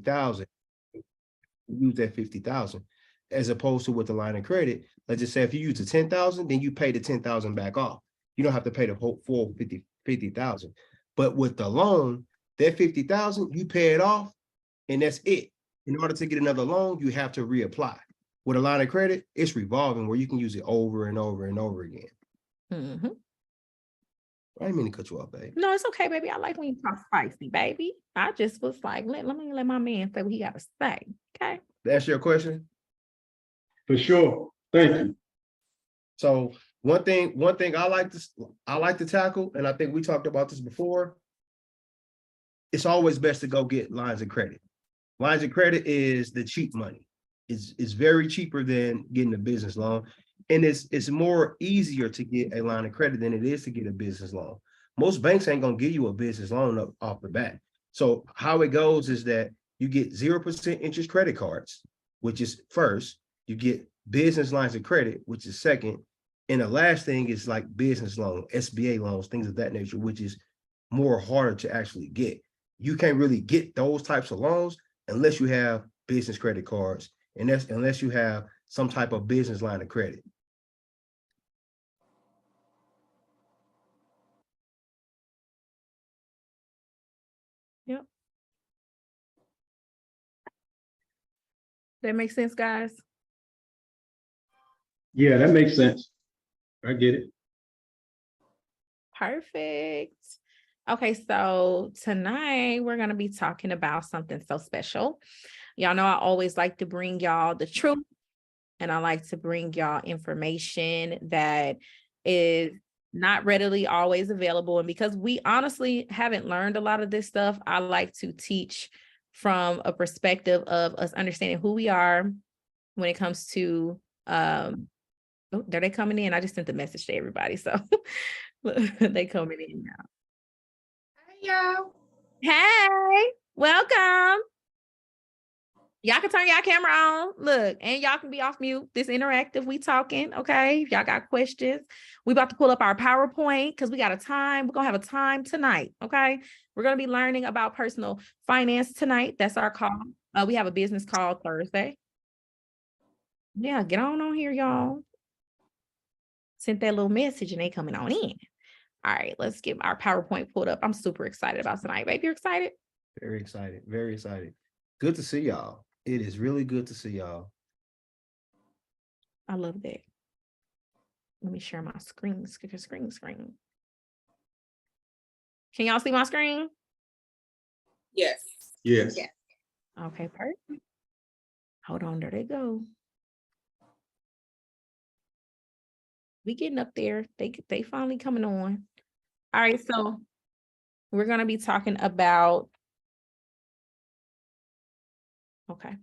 50,000, use that 50,000, as opposed to with the line of credit. Let's just say if you use the 10,000, then you pay the 10,000 back off. You don't have to pay the whole full 50,000. But with the loan, that 50,000, you pay it off, and that's it. In order to get another loan, you have to reapply. With a line of credit, it's revolving where you can use it over and over and over again. Mm-hmm. I didn't mean to cut you off, babe. No, it's okay, baby. I like when you talk spicy, baby. I just was like, let me let my man say what he got to say. Okay. That's your question? For sure. Thank you. So one thing I like to tackle, and I think we talked about this before, it's always best to go get lines of credit. Lines of credit is the cheap money. It's very cheaper than getting a business loan. And it's more easier to get a line of credit than it is to get a business loan. Most banks ain't gonna give you a business loan off the bat. So how it goes is that you get 0% interest credit cards, which is first. You get business lines of credit, which is second. And the last thing is like business loan, SBA loans, things of that nature, which is more harder to actually get. You can't really get those types of loans unless you have business credit cards, and that's unless you have some type of business line of credit. Yep. That makes sense, guys? Yeah, that makes sense. I get it. Perfect. Okay, so tonight we're going to be talking about something so special. Y'all know I always like to bring y'all the truth, and I like to bring y'all information that is not readily always available. And because we honestly haven't learned a lot of this stuff, I like to teach from a perspective of us understanding who we are when it comes to, oh, there they coming in. I just sent the message to everybody. So they coming in now. Hey, y'all. Hey, welcome. Y'all can turn y'all camera on. Look, and y'all can be off mute. This interactive, we talking, okay? If y'all got questions, we about to pull up our PowerPoint because we got a time. We're gonna have a time tonight, okay? We're gonna be learning about personal finance tonight. That's our call. We have a business call Thursday. Yeah, get on here, y'all. Sent that little message and they coming on in. All right, let's get our PowerPoint pulled up. I'm super excited about tonight. Babe, you're excited? Very excited. Very excited. Good to see y'all. It is really good to see y'all. I love that. Let me share my screen. Screen. Can y'all see my screen? Yes. Yes. Yeah. Okay, perfect. Hold on, there they go. We getting up there. They finally coming on. All right, so we're gonna be talking about. Okay,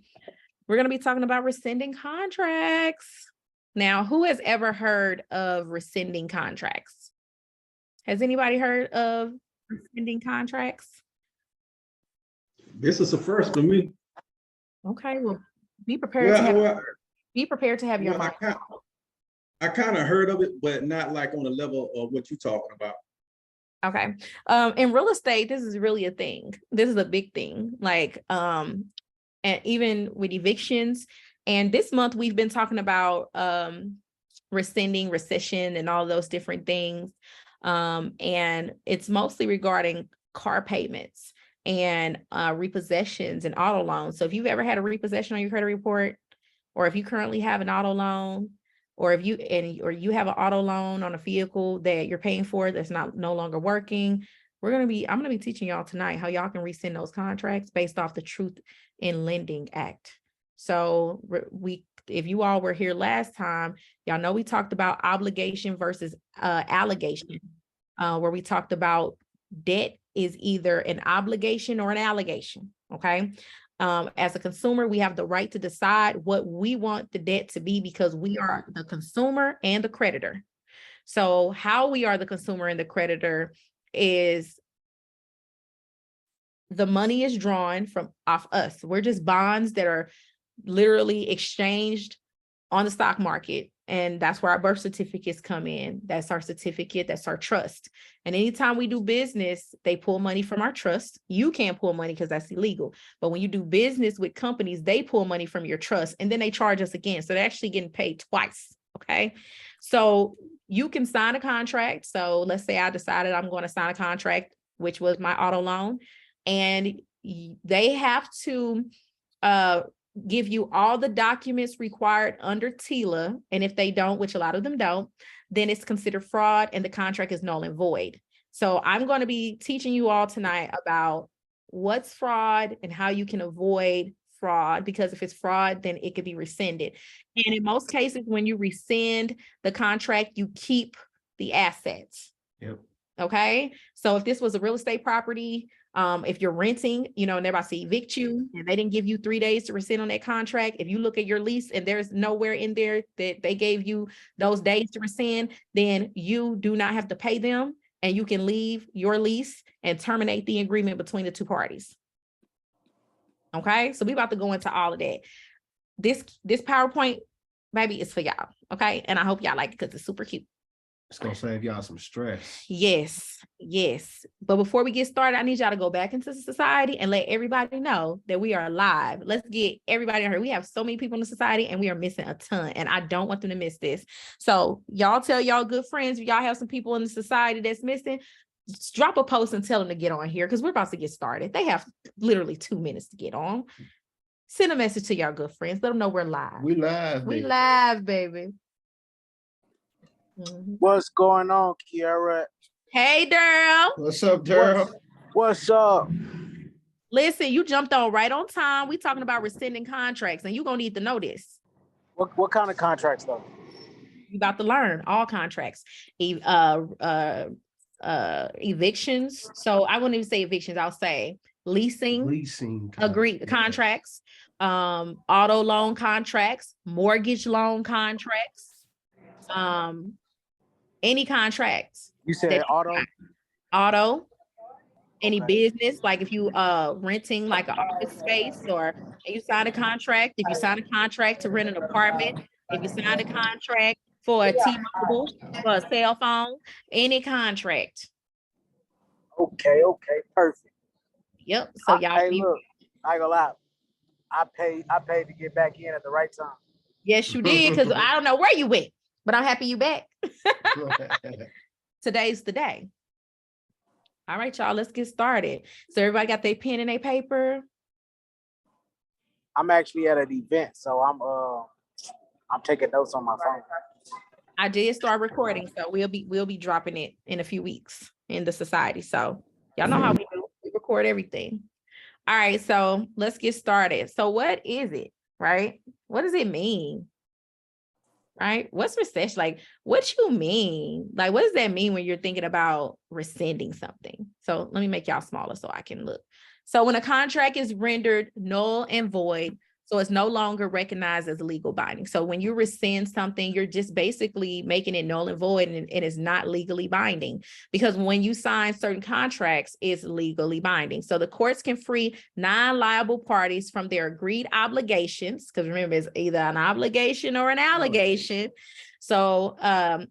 we're gonna be talking about rescinding contracts. Now, who has ever heard of rescinding contracts? Has anybody heard of rescinding contracts? This is the first for me. Okay, well, be prepared to have your Well, mind. I kind of heard of it, but not like on the level of what you're talking about. Okay. In real estate, this is really a thing. This is a big thing. Like, and even with evictions. And this month we've been talking about rescinding, rescission, and all those different things. And it's mostly regarding car payments and repossessions and auto loans. So if you've ever had a repossession on your credit report, or if you currently have an auto loan, or if you have an auto loan on a vehicle that you're paying for that's no longer working, I'm gonna be teaching y'all tonight how y'all can rescind those contracts based off the Truth in Lending Act. So if you all were here last time, y'all know we talked about obligation versus allegation, where we talked about debt is either an obligation or an allegation. Okay. As a consumer, we have the right to decide what we want the debt to be because we are the consumer and the creditor. So how we are the consumer and the creditor is the money is drawn from off us. We're just bonds that are literally exchanged on the stock market And that's where our birth certificates come in. That's our certificate. That's our trust. And anytime we do business, they pull money from our trust. You can't pull money because that's illegal. But when you do business with companies, they pull money from your trust and then they charge us again. So they're actually getting paid twice. Okay. So you can sign a contract. So let's say I decided I'm going to sign a contract, which was my auto loan, and they have to give you all the documents required under TILA. And if they don't, which a lot of them don't, then it's considered fraud and the contract is null and void. So I'm going to be teaching you all tonight about what's fraud and how you can avoid fraud, because if it's fraud, then it could be rescinded. And in most cases, when you rescind the contract, you keep the assets. Yep. Okay. So if this was a real estate property, if you're renting, and they're about to evict you and they didn't give you 3 days to rescind on that contract, if you look at your lease and there's nowhere in there that they gave you those days to rescind, then you do not have to pay them and you can leave your lease and terminate the agreement between the two parties. Okay, so we about to go into all of that. This PowerPoint, maybe it's for y'all. Okay, and I hope y'all like it because it's super cute. It's gonna save y'all some stress. Yes. But before we get started, I need y'all to go back into society and let everybody know that we are live. Let's get everybody on here. We have so many people in the society and we are missing a ton. And I don't want them to miss this. So y'all tell y'all good friends, if y'all have some people in the society that's missing, just drop a post and tell them to get on here because we're about to get started. They have literally 2 minutes to get on. Send a message to y'all good friends. Let them know we're live. We live, We baby. live, baby. Mhm. What's going on, Kiara? Hey, Daryl. What's up, Daryl? What's up? Listen, you jumped on right on time. We talking about rescinding contracts, and you're gonna need to know this. What kind of contracts though? You about to learn all contracts. Evictions. So I wouldn't even say evictions, I'll say leasing contracts, auto loan contracts, mortgage loan contracts, any contracts. You said Auto, any Okay. business, like if you renting like an office space, or you sign a contract, if you sign a contract to rent an apartment, if you sign a contract for a T-Mobile, for a cell phone, any contract. Okay, perfect. Yep. So y'all Hey, look, I ain't gonna lie. I paid to get back in at the right time. yes, you did, because I don't know where you went, but I'm happy you back. Today's the day. All right, y'all, let's get started. So everybody got their pen and their paper. I'm actually at an event, so I'm taking notes on my phone. I did start recording, so we'll be dropping it in a few weeks in the society. So y'all know how we do. We record everything. All right, so let's get started. So what is it, right? What does it mean? Right? What's recession? Like, what you mean? Like, what does that mean when you're thinking about rescinding something? So let me make y'all smaller so I can look. So when a contract is rendered null and void, so it's no longer recognized as legal binding. So when you rescind something, you're just basically making it null and void, and it is not legally binding, because when you sign certain contracts, it's legally binding. So the courts can free non-liable parties from their agreed obligations, because remember, it's either an obligation or an allegation. So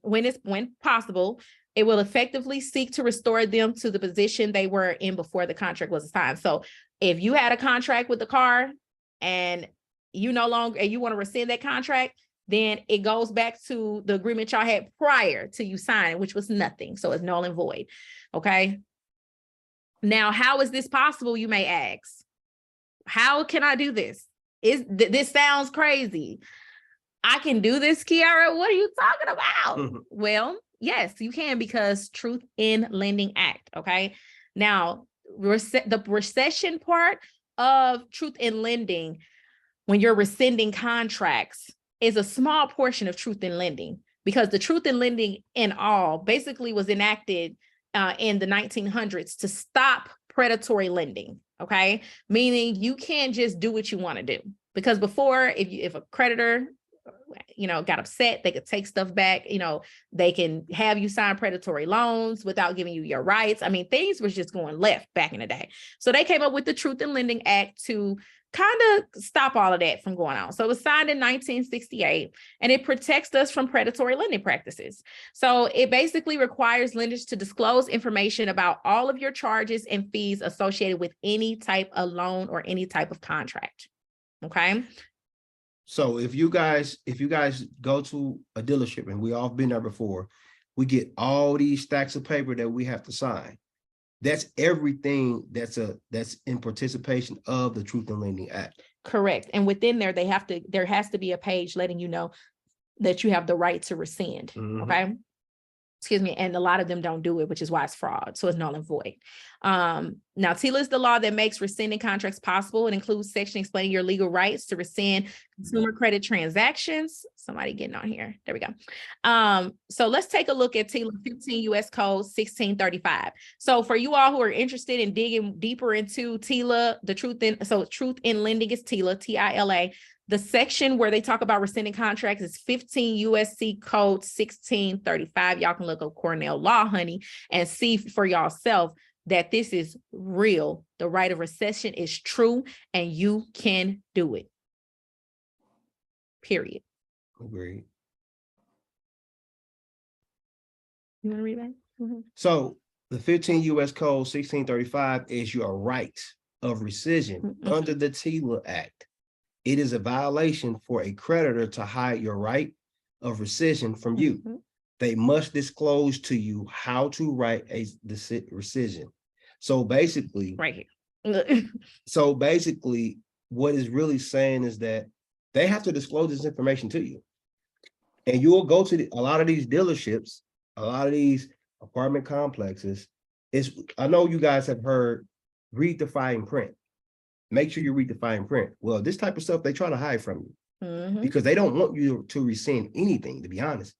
when possible, it will effectively seek to restore them to the position they were in before the contract was signed. So if you had a contract with the car and you no longer, and you want to rescind that contract, then it goes back to the agreement y'all had prior to you signing, which was nothing. So it's null and void. Okay. Now, how is this possible? You may ask. How can I do this? This sounds crazy. I can do this, Kiara. What are you talking about? Well, yes, you can, because Truth in Lending Act. Okay. Now, the rescission part of Truth in Lending, when you're rescinding contracts, is a small portion of Truth in Lending, because the Truth in Lending in all basically was enacted in the 1900s to stop predatory lending. Okay. Meaning you can't just do what you want to do, because before, if a creditor got upset, they could take stuff back. They can have you sign predatory loans without giving you your rights. I mean, things was just going left back in the day. So they came up with the Truth in Lending Act to kind of stop all of that from going on. So it was signed in 1968, and it protects us from predatory lending practices. So it basically requires lenders to disclose information about all of your charges and fees associated with any type of loan or any type of contract. Okay. So if you guys go to a dealership, and we all been there before, we get all these stacks of paper that we have to sign. That's everything that's in participation of the Truth in Lending Act. Correct. And within there, there has to be a page letting you know that you have the right to rescind. Mhm. Okay. Excuse me. And a lot of them don't do it, which is why it's fraud. So it's null and void. Now, TILA is the law that makes rescinding contracts possible. It includes section explaining your legal rights to rescind consumer credit transactions. Somebody getting on here. There we go. So let's take a look at TILA 15 U.S. Code 1635. So for you all who are interested in digging deeper into TILA, Truth in Lending is TILA, T-I-L-A. The section where they talk about rescinding contracts is 15 USC Code 1635. Y'all can look up Cornell Law, honey, and see for yourself that this is real. The right of rescission is true, and you can do it. Period. Agreed. You want to read that? Mm-hmm. So the 15 U.S. Code 1635 is your right of rescission under the TILA Act. It is a violation for a creditor to hide your right of rescission from you. Mm-hmm. They must disclose to you how to write a rescission. So basically, Right here. What is really saying is that they have to disclose this information to you. And you will go to a lot of these dealerships, a lot of these apartment complexes. I know you guys have heard, read the fine print. Make sure you read the fine print. Well, this type of stuff they try to hide from you Mm-hmm. because they don't want you to rescind anything, to be honest.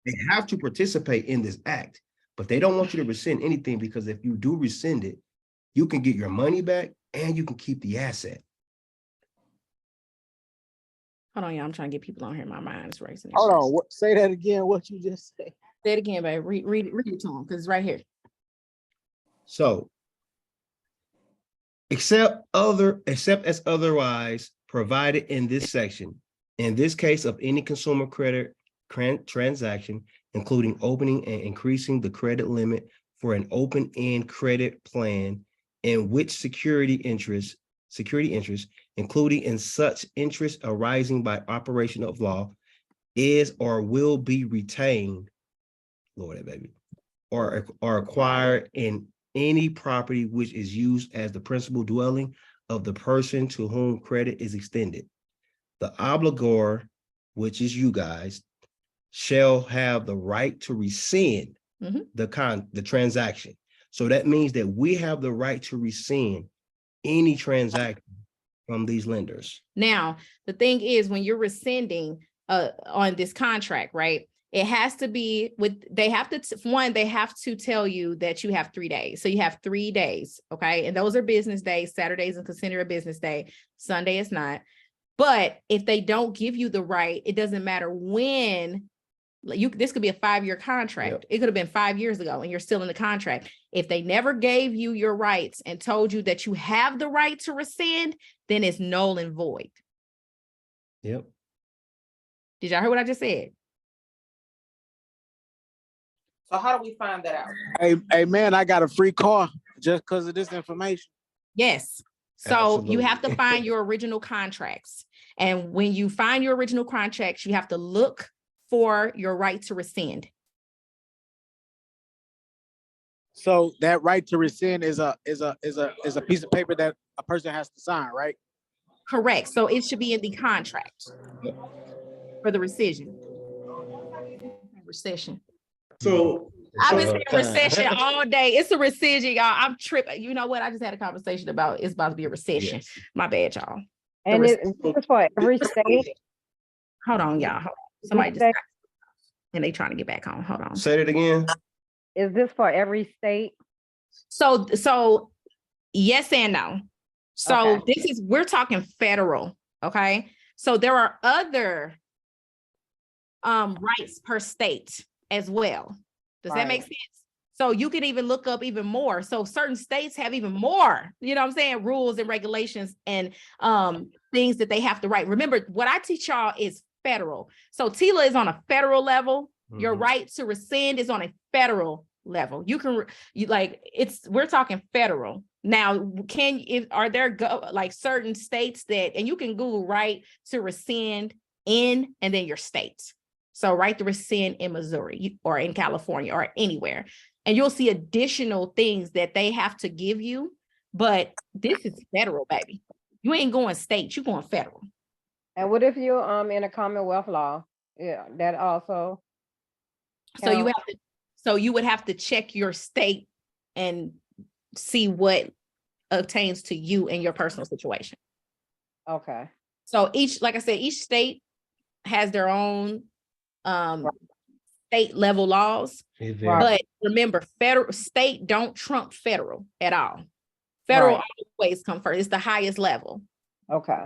They have to participate in this act, but they don't want you to rescind anything, because if you do rescind it, you can get your money back and you can keep the asset. Hold on, y'all. I'm trying to get people on here. My mind is racing. Hold on. Say that again. What you just said? Say it again, babe. Read it to them, because it's right here. So, except as otherwise provided in this section, in this case of any consumer credit transaction, including opening and increasing the credit limit for an open-end credit plan in which security interest, including in such interest arising by operation of law, is or will be retained, Lord, baby, or acquired in any property which is used as the principal dwelling of the person to whom credit is extended. The obligor, which is you guys, shall have the right to rescind the transaction. So that means that we have the right to rescind any transaction from these lenders. Now, the thing is, when you're rescinding on this contract, right? It has to be they have to tell you that you have 3 days. So you have 3 days, okay? And those are business days. Saturday is considered a business day. Sunday is not. But if they don't give you the right, it doesn't matter when. This could be a 5-year contract. Yep. It could have been 5 years ago and you're still in the contract. If they never gave you your rights and told you that you have the right to rescind, then it's null and void. Yep. Did y'all hear what I just said? So how do we find that out? Hey man, I got a free car just because of this information. Yes. So you have to Absolutely. find your original contracts. And when you find your original contracts, you have to look for your right to rescind. So that right to rescind is a piece of paper that a person has to sign, right? Correct. So it should be in the contract for the rescission. Rescission. So I've been saying recession all day. It's a rescission, y'all. I'm tripping. You know what? I just had a conversation about it's about to be a recession. Yes. My bad, y'all. And this is for every state. Hold on, y'all. Hold on. Somebody just and they trying to get back on. Hold on. Say it again. Is this for every state? So yes and no. So Okay. we're talking federal, okay? So there are other rights per state as well. Does that make sense? So you can even look up even more. So certain states have even more, you know what I'm saying, rules and regulations and things that they have to write. Remember, what I teach y'all is federal. So TILA is on a federal level. Your Mhm. right to rescind is on a federal level. You can, we're talking federal. Now, are there like certain states that, and you can Google right to rescind in, and then your state. So right to rescind in Missouri or in California or anywhere. And you'll see additional things that they have to give you, but this is federal, baby. You ain't going state, you going federal. And what if you're in a Commonwealth law? Yeah, that also. So you counts? have to, so you would have to check your state and see what obtains to you in your personal situation. Okay. So like I said, each state has their own state level laws. It Right. varies. But remember, state don't trump federal at all. Federal Right. always come first. It's the highest level. Okay.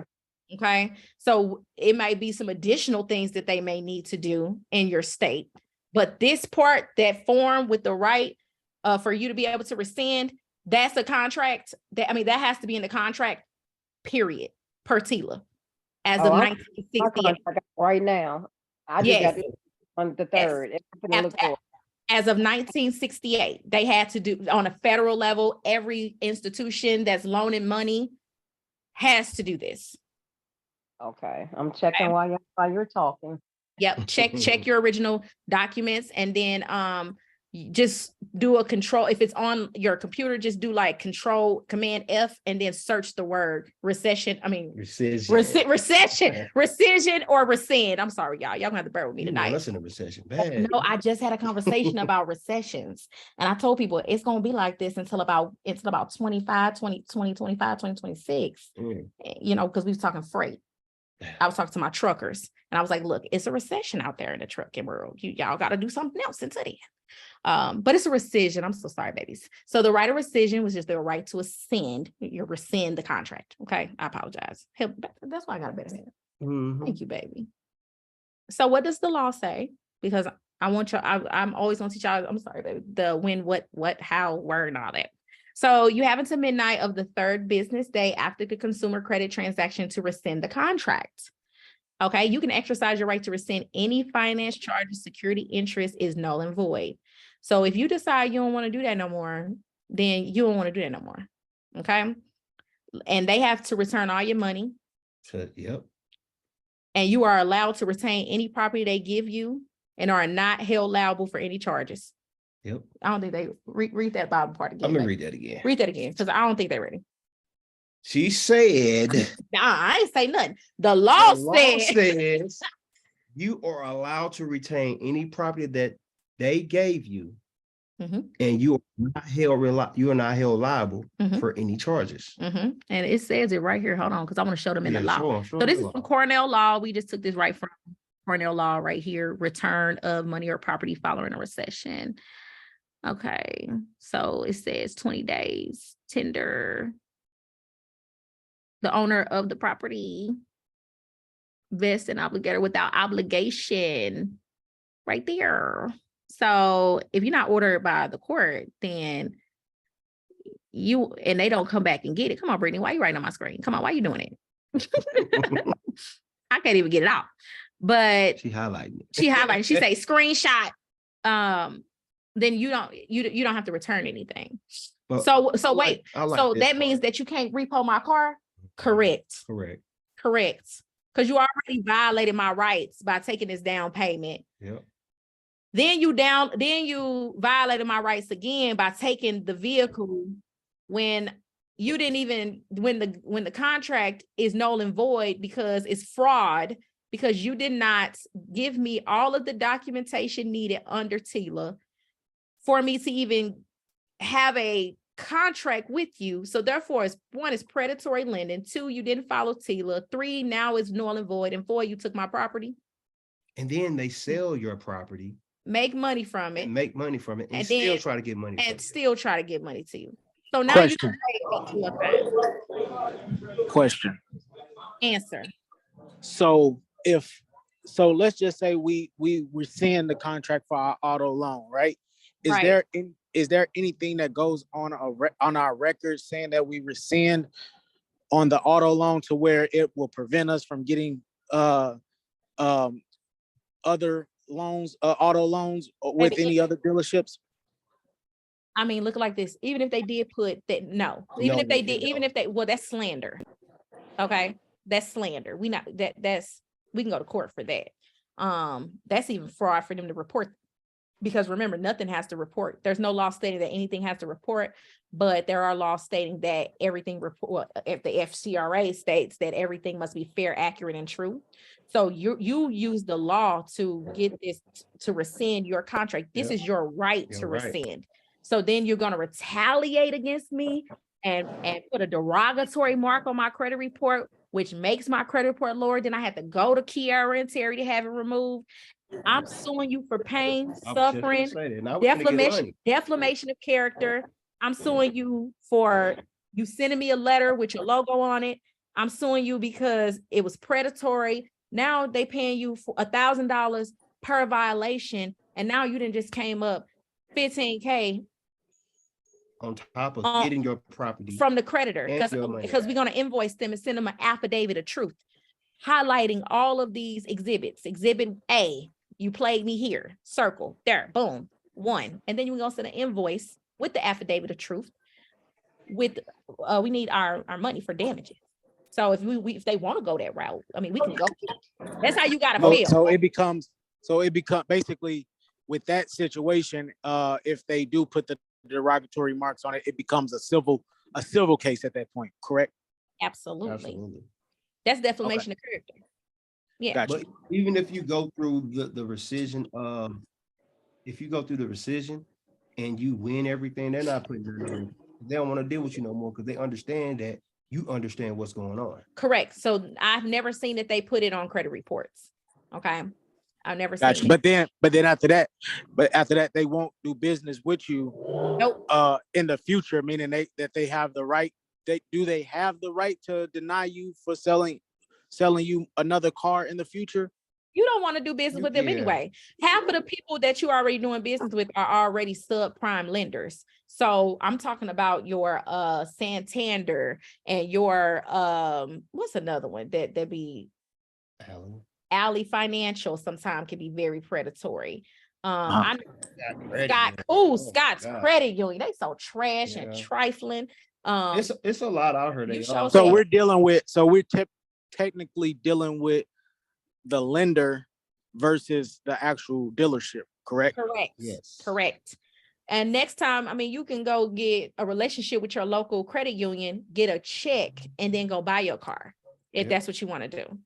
Okay. So it might be some additional things that they may need to do in your state. But this part, that form with the right for you to be able to rescind, that's a contract. That has to be in the contract, period, per TILA, as of My 1968. contract right now. I just Yes. got it on the Yes. 3rd. I'm gonna look for it. As of 1968, they had to do on a federal level. Every institution that's loaning money has to do this. Okay, I'm checking while you're talking. Yep. Check your original documents, and then just do a control. If it's on your computer, just do like Command F and then search the word rescission. Rescission or rescind. I'm sorry, y'all. Y'all gonna have to bear with me tonight. Listen to recession. Bad. No, I just had a conversation about recessions, and I told people it's gonna be like this until about 2026. You know, because we was talking freight. I was talking to my truckers, and I was like, look, it's a recession out there in the trucking world. Y'all got to do something else until then. But it's a rescission. I'm so sorry, babies. So the right of rescission was just the right to rescind the contract. Okay. I apologize. That's why I got a better hand. Thank you, baby. So what does the law say? Because I want you, I'm always going to teach y'all, I'm sorry, baby, the when, what, how, where, and all that. So you have until midnight of the 3rd business day after the consumer credit transaction to rescind the contract. Okay, you can exercise your right to rescind any finance charges, security interest is null and void. So if you decide you don't want to do that no more, then you don't want to do that no more. Okay. And they have to return all your money. Yep. And you are allowed to retain any property they give you and are not held liable for any charges. Yep. I don't think they read that bottom part again. I'm gonna read that again. Read that again, because I don't think they're ready. She said, nah, I ain't say nothing. The law says you are allowed to retain any property that they gave you, and you are not held liable for any charges. And it says it right here. Hold on, because I want to show them in the law. Sure, so this is from Cornell Law. We just took this right from Cornell Law right here. Return of money or property following a recession. Okay, so it says 20 days tender. The owner of the property vests an obligator without obligation right there. So if you're not ordered by the court, then and they don't come back and get it. Come on, Brittany, why are you writing on my screen? Come on, why are you doing it? I can't even get it out. But she highlighting it. She say screenshot. Then you don't have to return anything. But so wait. So that means that you can't repo my car? Correct. Because you already violated my rights by taking this down payment. Yep. Then you violated my rights again by taking the vehicle when you didn't even, when the contract is null and void because it's fraud, because you did not give me all of the documentation needed under TILA for me to even have a contract with you. So therefore, one is predatory lending. 2, you didn't follow TILA. 3, now it's null and void. And 4, you took my property. And then they sell your property, make money from it, and still try to get money. And still try to get money to you. So now Question. Answer. So let's just say we rescind the contract for our auto loan, right? Is there is there anything that goes on on our record saying that we rescind on the auto loan to where it will prevent us from getting other loans, auto loans with Maybe any other dealerships? I mean, look like this. Even if they did put that, no. Even No, if they it did, even don't. if they, well, that's slander. Okay, that's slander. We not that's we can go to court for that. That's even fraud for them to report, because remember, nothing has to report. There's no law stating that anything has to report, but there are laws stating that everything report. If the FCRA states that everything must be fair, accurate, and true. So you use the law to get this to rescind your contract. This Yep. is your right You're to right. rescind. So then you're going to retaliate against me and put a derogatory mark on my credit report, which makes my credit report lower. Then I had to go to Kiara and Terry to have it removed. I'm suing you for pain, I was just gonna suffering, say that. Now we're gonna get money. defamation of character. I'm suing you for you sending me a letter with your logo on it. I'm suing you because it was predatory. Now they paying you for $1,000 per violation, and now you didn't just came up $15K On top of on- getting your property. from the creditor, And your money. because we're going to invoice them and send them an affidavit of truth, highlighting all of these exhibits. Exhibit A, you played me here, circle, there, boom, 1. And then you're going to send an invoice with the affidavit of truth with, we need our money for damages. So if if they want to go that route, I mean, we can go. That's how you got to feel. So it becomes basically with that situation, if they do put the derogatory marks on it, it becomes a civil case at that point, correct? Absolutely. Absolutely. That's defamation of character. Yeah. Gotcha. But even if you go through the rescission, if you go through the rescission and you win everything, they're not putting your name. They don't want to deal with you no more because they understand that you understand what's going on. Correct. So I've never seen that they put it on credit reports. Okay. I've never Gotcha. seen it. But then after that, they won't do business with you Nope. in the future, meaning they have the right. They have the right to deny you for selling you another car in the future? You don't want to do business with them Yeah. anyway. Half of the people that you're already doing business with are already subprime lenders. So I'm talking about your Santander and your what's another one that be Alan. Alley Financial sometimes can be very predatory. Uh-huh. Scott's credit union. They so trash and Yeah. trifling. It's a lot out here. you They show are. So Yeah. we're technically dealing with the lender versus the actual dealership, correct? correct. Yes. Correct. And next time, I mean, you can go get a relationship with your local credit union, get a check, and then go buy your car if Yep. that's what you want to do.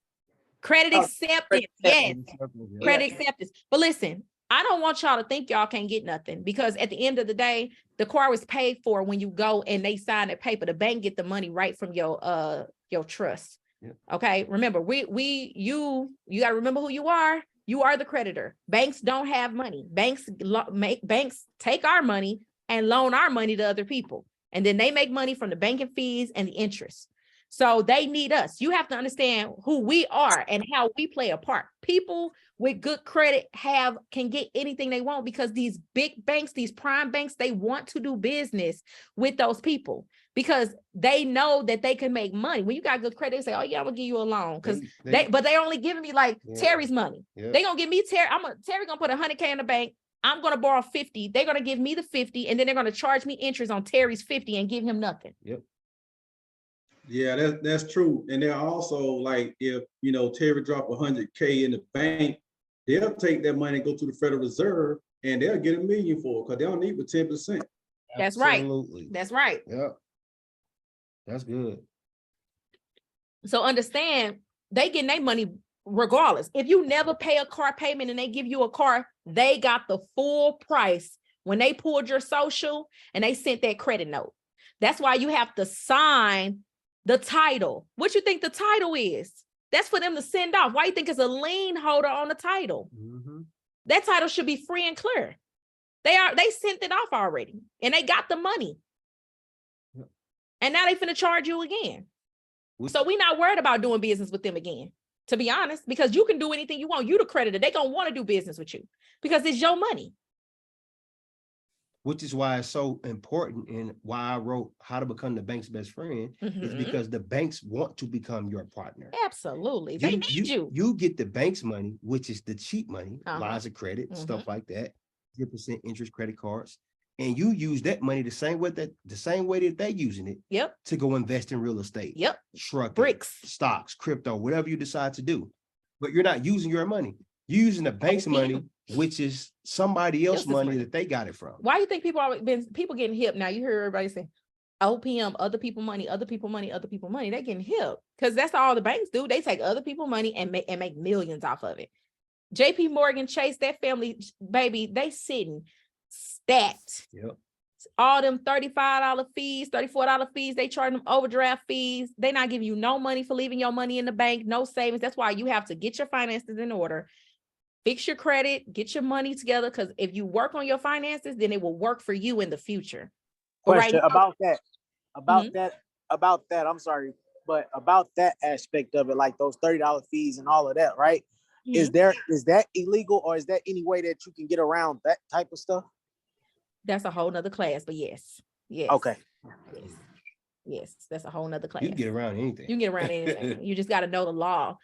Credit Oh, acceptance, yes. Credit acceptance. But listen, I don't want y'all to think y'all can't get nothing, because at the end of the day, the car was paid for when you go and they sign that paper. The bank get the money right from your trust. Yep. Okay. Remember, you got to remember who you are. You are the creditor. Banks don't have money. Banks take our money and loan our money to other people. And then they make money from the banking fees and the interest. So they need us. You have to understand who we are and how we play a part. People with good credit can get anything they want, because these big banks, these prime banks, they want to do business with those people because they know that they can make money. When you got good credit, they say, "Oh yeah, I'm gonna give you a loan," because but they're only giving me like Terry's money. Yeah. They gonna give me Terry gonna put $100K in the bank. I'm gonna borrow 50. They're gonna give me the 50, and then they're gonna charge me interest on Terry's 50 and give him nothing. Yep. Yeah, that's true. And they're also like, if Terry drop $100K in the bank, they'll take that money and go to the Federal Reserve and they'll get $1 million for it because they don't need but 10%. That's right. Absolutely. That's right. Yep. That's good. So understand, they getting their money regardless. If you never pay a car payment and they give you a car, they got the full price when they pulled your social and they sent that credit note. That's why you have to sign the title. What you think the title is? That's for them to send off. Why you think it's a lien holder on the title? Mm-hmm. That title should be free and clear. They sent it off already and they got the money. Yep. And now they finna charge you again. So we're not worried about doing business with them again, to be honest, because you can do anything you want. You the creditor. They gonna want to do business with you because it's your money. which is why it's so important and why I wrote How to Become the Bank's Best Friend, is Mhm. because the banks want to become your partner. Absolutely. They need you. You get the bank's money, which is the cheap money, Uh-huh. lines of credit, Mhm. stuff like that, 0% interest credit cards. And you use that money the same way that they're using it Yep. to go invest in real estate, Yep. trucking, Bricks. stocks, crypto, whatever you decide to do. But you're not using your money. You're using the bank's money, which is somebody else's money that they got it from. Why do you think people getting hip now? You hear everybody say OPM, other people money, other people money, other people money. They getting hip because that's all the banks do. They take other people money and make millions off of it. JP Morgan Chase, that family, baby, they sitting stacked. Yep. All them $35 fees, $34 fees, they charge them overdraft fees. They not giving you no money for leaving your money in the bank, no savings. That's why you have to get your finances in order, fix your credit, get your money together. Because if you work on your finances, then it will work for you in the future. But Question now- about that. Mhm. About that. I'm sorry, but about that aspect of it, like those $30 fees and all of that, right? Is that illegal, or is that any way that you can get around that type of stuff? That's a whole nother class, but yes. Okay. Yes, that's a whole nother class. You can get around anything. You can get around anything. You just got to know the law.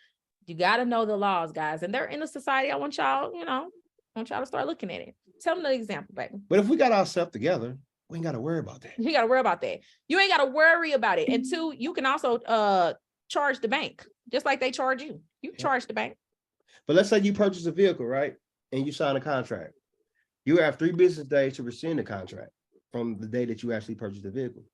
You got to know the laws, guys. And they're in the society. I want y'all to start looking at it. Tell them the example, baby. But if we got ourselves together, we ain't got to worry about that. You got to worry about that. You ain't got to worry about it. And two, you can also charge the bank just like they charge you. You charge the bank. But let's say you purchase a vehicle, right? And you sign a contract. You have 3 business days to rescind the contract from the day that you actually purchased the vehicle.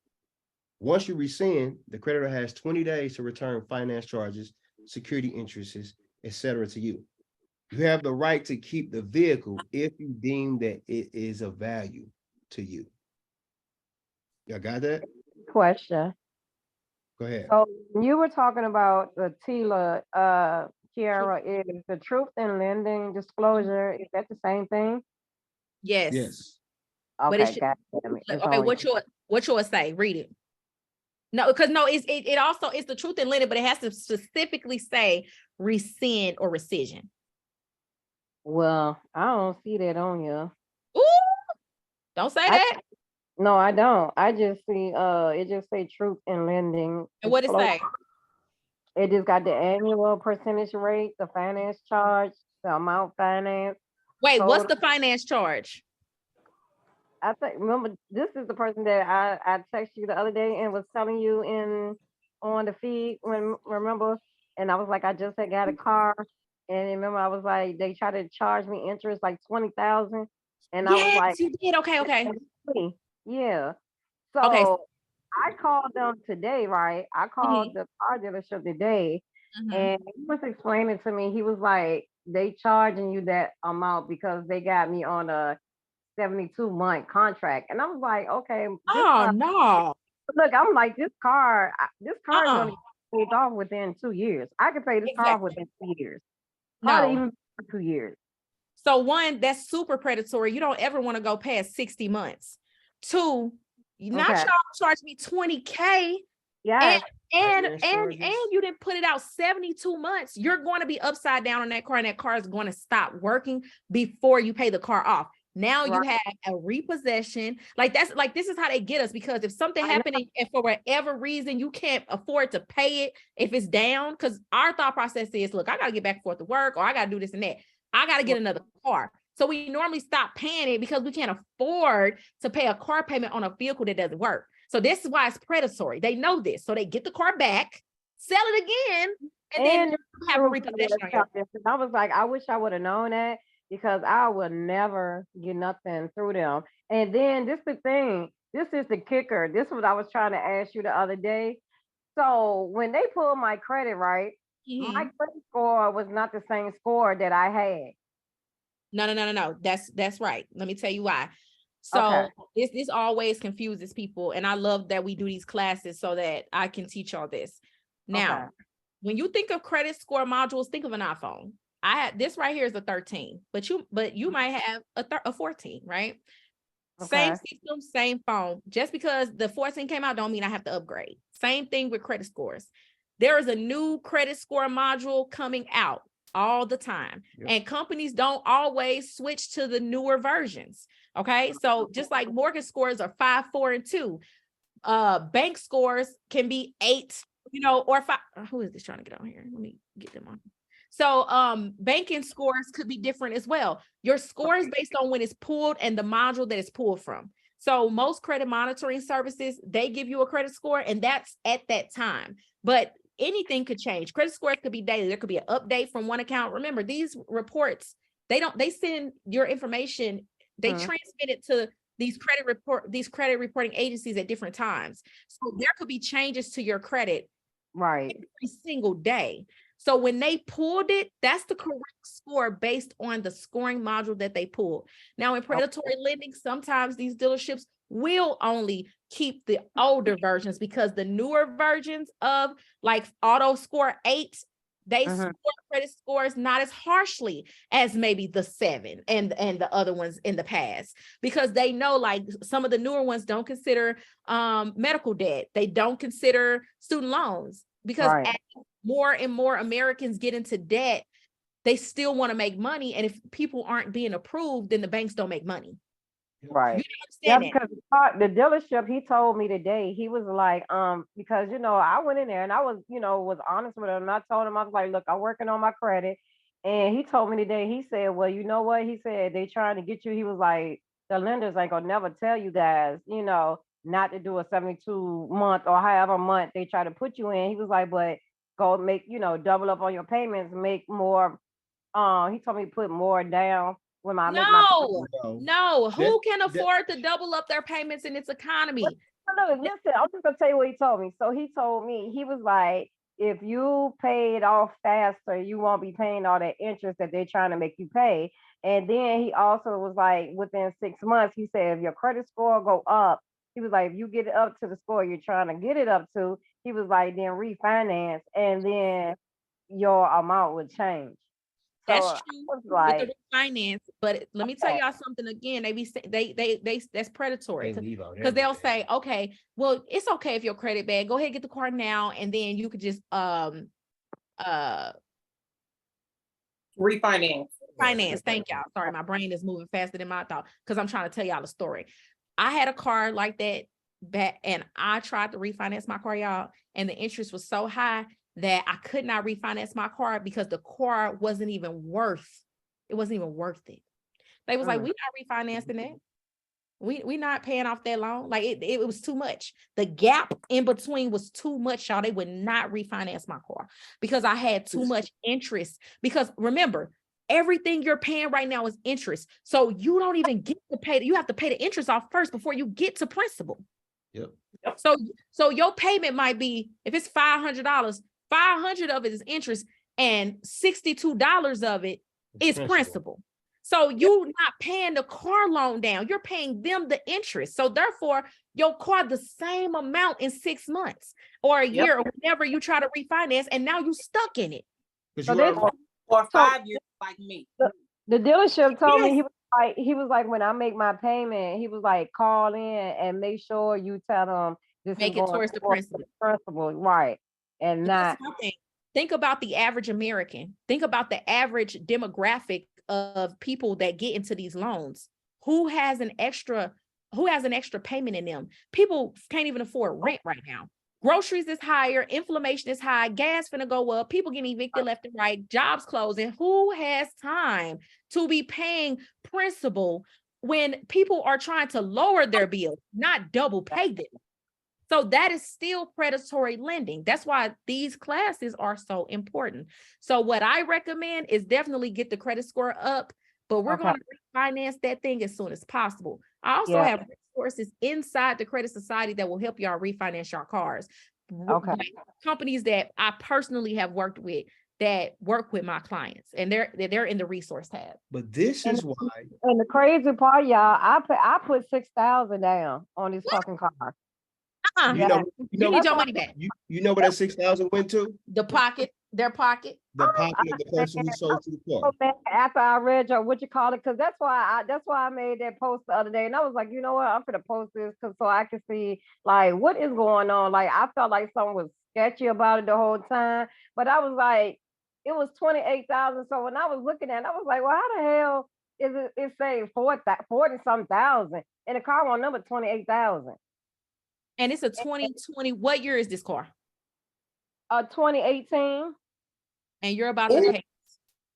Once you rescind, the creditor has 20 days to return finance charges, security interests, etc. to you. You have the right to keep the vehicle if you deem that it is of value to you. Y'all got that? Question. Go ahead. So you were talking about the TILA, Kiara, is the truth in lending disclosure, is that the same thing? Yes. Yes. But Okay, got it. okay, what yours say? Read it. No, because it also is the truth in lending, but it has to specifically say rescind or rescission. Well, I don't see that on you. Ooh, don't say that. No, I don't. I just see it just say truth in lending. And what it say? disclosure. It just got the annual percentage rate, the finance charge, the amount financed. Wait, what's total. the finance charge? I think, remember, this is the person that I texted you the other day and was telling you on the feed, remember? And I was like, I just had got a car, and remember, I was like, they tried to charge me interest like 20,000, and I was like, Yes, you did. Okay. yeah. Okay. So I called them today, right? I called the car dealership today, and he was explaining to me, he was like, they charging you that amount because they got me on a 72-month contract. And I was like, okay. No. Look, I'm like, this car is going to be paid off within 2 years. I can pay this car off within 2 years. Probably even 2 years. So one, that's super predatory. You don't ever want to go past 60 months. Two, not y'all charge me $20K. Yes. And you didn't put it out 72 months. You're going to be upside down on that car, and that car is going to stop working before you pay the car off. Now you have a repossession. This is how they get us, because if something happened and for whatever reason you can't afford to pay it, if it's down, because our thought process is, look, I got to get back and forth to work, or I got to do this and that. I got to get another car. So we normally stop paying it because we can't afford to pay a car payment on a vehicle that doesn't work. So this is why it's predatory. They know this. So they get the car back, sell it again, and then have a repossession. I was like, I wish I would have known that, because I would never get nothing through them. And then this is the thing. This is the kicker. This is what I was trying to ask you the other day. So when they pulled my credit, right, my credit score was not the same score that I had. No. That's right. Let me tell you why. So this always confuses people, and I love that we do these classes so that I can teach all this. Now, when you think of credit score modules, think of an iPhone. I had this right here is a 13, but you might have a 14, right? Same system, same phone. Just because the 14 came out don't mean I have to upgrade. Same thing with credit scores. There is a new credit score module coming out all the time. And companies don't always switch to the newer versions. Okay, so just like mortgage scores are 5, 4, and 2, bank scores can be 8, or 5. Who is this trying to get on here? Let me get them on. So banking scores could be different as well. Your score is based on when it's pulled and the module that it's pulled from. So most credit monitoring services, they give you a credit score, and that's at that time. But anything could change. Credit scores could be daily. There could be an update from one account. Remember, these reports, they send your information, they transmit it to these credit reporting agencies at different times. So there could be changes to your credit Right. every single day. So when they pulled it, that's the correct score based on the scoring module that they pulled. Now in predatory lending, sometimes these dealerships will only keep the older versions, because the newer versions of like auto score 8, they score credit scores not as harshly as maybe the 7 and the other ones in the past, because they know like some of the newer ones don't consider medical debt. They don't consider student loans, because as more and more Americans get into debt, they still want to make money. And if people aren't being approved, then the banks don't make money. Right. You understand that? Because the dealership, he told me today, he was like, because I went in there and I was, was honest with him. And I told him, I was like, look, I'm working on my credit. And he told me today, he said, well, you know what? He said, they trying to get you. He was like, the lenders ain't gonna never tell you guys, not to do a 72-month or however month they try to put you in. He was like, but go make, double up on your payments, make more. He told me to put more down when I make my payments. No. Who can afford to double up their payments in this economy? No, listen, I'm just gonna tell you what he told me. So he told me, he was like, if you pay it off faster, you won't be paying all that interest that they're trying to make you pay. And then he also was like, within 6 months, he said, if your credit score go up, he was like, if you get it up to the score you're trying to get it up to, he was like, then refinance, and then your amount would change. That's So true I was like, with the refinance, but let me tell y'all something again. They that's predatory, because they'll say, okay, well, it's okay if your credit bad. Go ahead, get the card now, and then you could just refinance. Thank y'all. Sorry, my brain is moving faster than my thought, because I'm trying to tell y'all the story. I had a car like that back, and I tried to refinance my car, y'all, and the interest was so high that I could not refinance my car because the car wasn't even worth it. They was like, we not refinancing that. We not paying off that loan. Like it was too much. The gap in between was too much, y'all. They would not refinance my car because I had too much interest. Because remember, everything you're paying right now is interest. So you don't even get to pay. You have to pay the interest off first before you get to principal. Yep. So your payment might be, if it's $500, 500 of it is interest and $62 of it is principal. So you're not paying the car loan down. You're paying them the interest. So therefore, your car the same amount in 6 months or a year, or whenever you try to refinance, and now you stuck in it. So or 5 years like me. The dealership told me, he was like, when I make my payment, he was like, call in and make sure you tell them this Make is it going towards the principal. right? And not think about the average American. Think about the average demographic of people that get into these loans. Who has an extra payment in them? People can't even afford rent right now. Groceries is higher, inflation is high, gas finna go up, people getting evicted left and right, jobs closing. Who has time to be paying principal when people are trying to lower their bill, not double pay them? So that is still predatory lending. That's why these classes are so important. So what I recommend is definitely get the credit score up, but we're going to refinance that thing as soon as possible. I also have resources inside the Credit Society that will help y'all refinance your cars. Companies that I personally have worked with that work with my clients, and they're in the resource tab. But this is why. And the crazy part, y'all, I put 6,000 down on this fucking car. You know need your money back. You know where that 6,000 went to? Their pocket. The pocket of the person who sold you the car. After I read your what you call it, because that's why I made that post the other day, and I was like, you know what, I'm gonna post this so I can see like what is going on. Like I felt like something was sketchy about it the whole time, but I was like, it was 28,000. So when I was looking at it, I was like, well, how the hell it say 40 some thousand, and the car on number 28,000. And it's a 2020. What year is this car? 2018. And you're about to pay.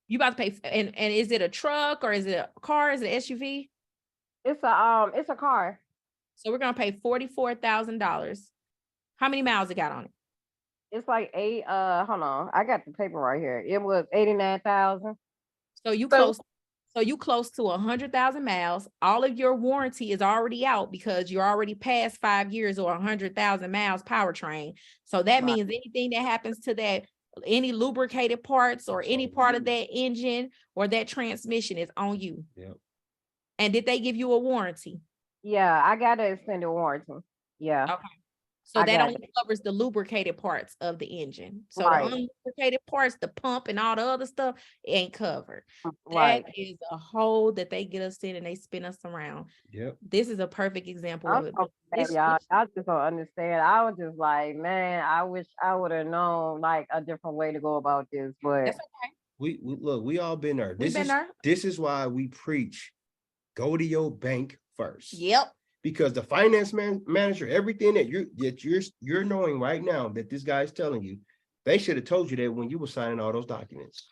You about to pay. And is it a truck or is it a car? Is it an SUV? It's a car. So we're gonna pay $44,000. How many miles it got on it? It's like hold on, I got the paper right here. It was 89,000. So you close. So you close to 100,000 miles. All of your warranty is already out because you're already past 5 years or 100,000 miles powertrain. So that means anything that happens to that, any lubricated parts or any part of that engine or that transmission is on you. Yep. And did they give you a warranty? Yeah, I got an extended warranty. Yeah. Okay. So I that got only covers the lubricated parts of the engine. So Right. the unlubricated parts, the pump and all the other stuff ain't covered. Right. That is a hole that they get us in and they spin us around. Yep. This is a perfect example of I'm it. so mad, y'all. I just don't understand. I was just like, man, I wish I would have known like a different way to go about this. But That's okay. We look, we all been there. We've been there. This is why we preach, go to your bank first. Yep. Because the finance manager, everything that you're knowing right now that this guy's telling you, they should have told you that when you were signing all those documents.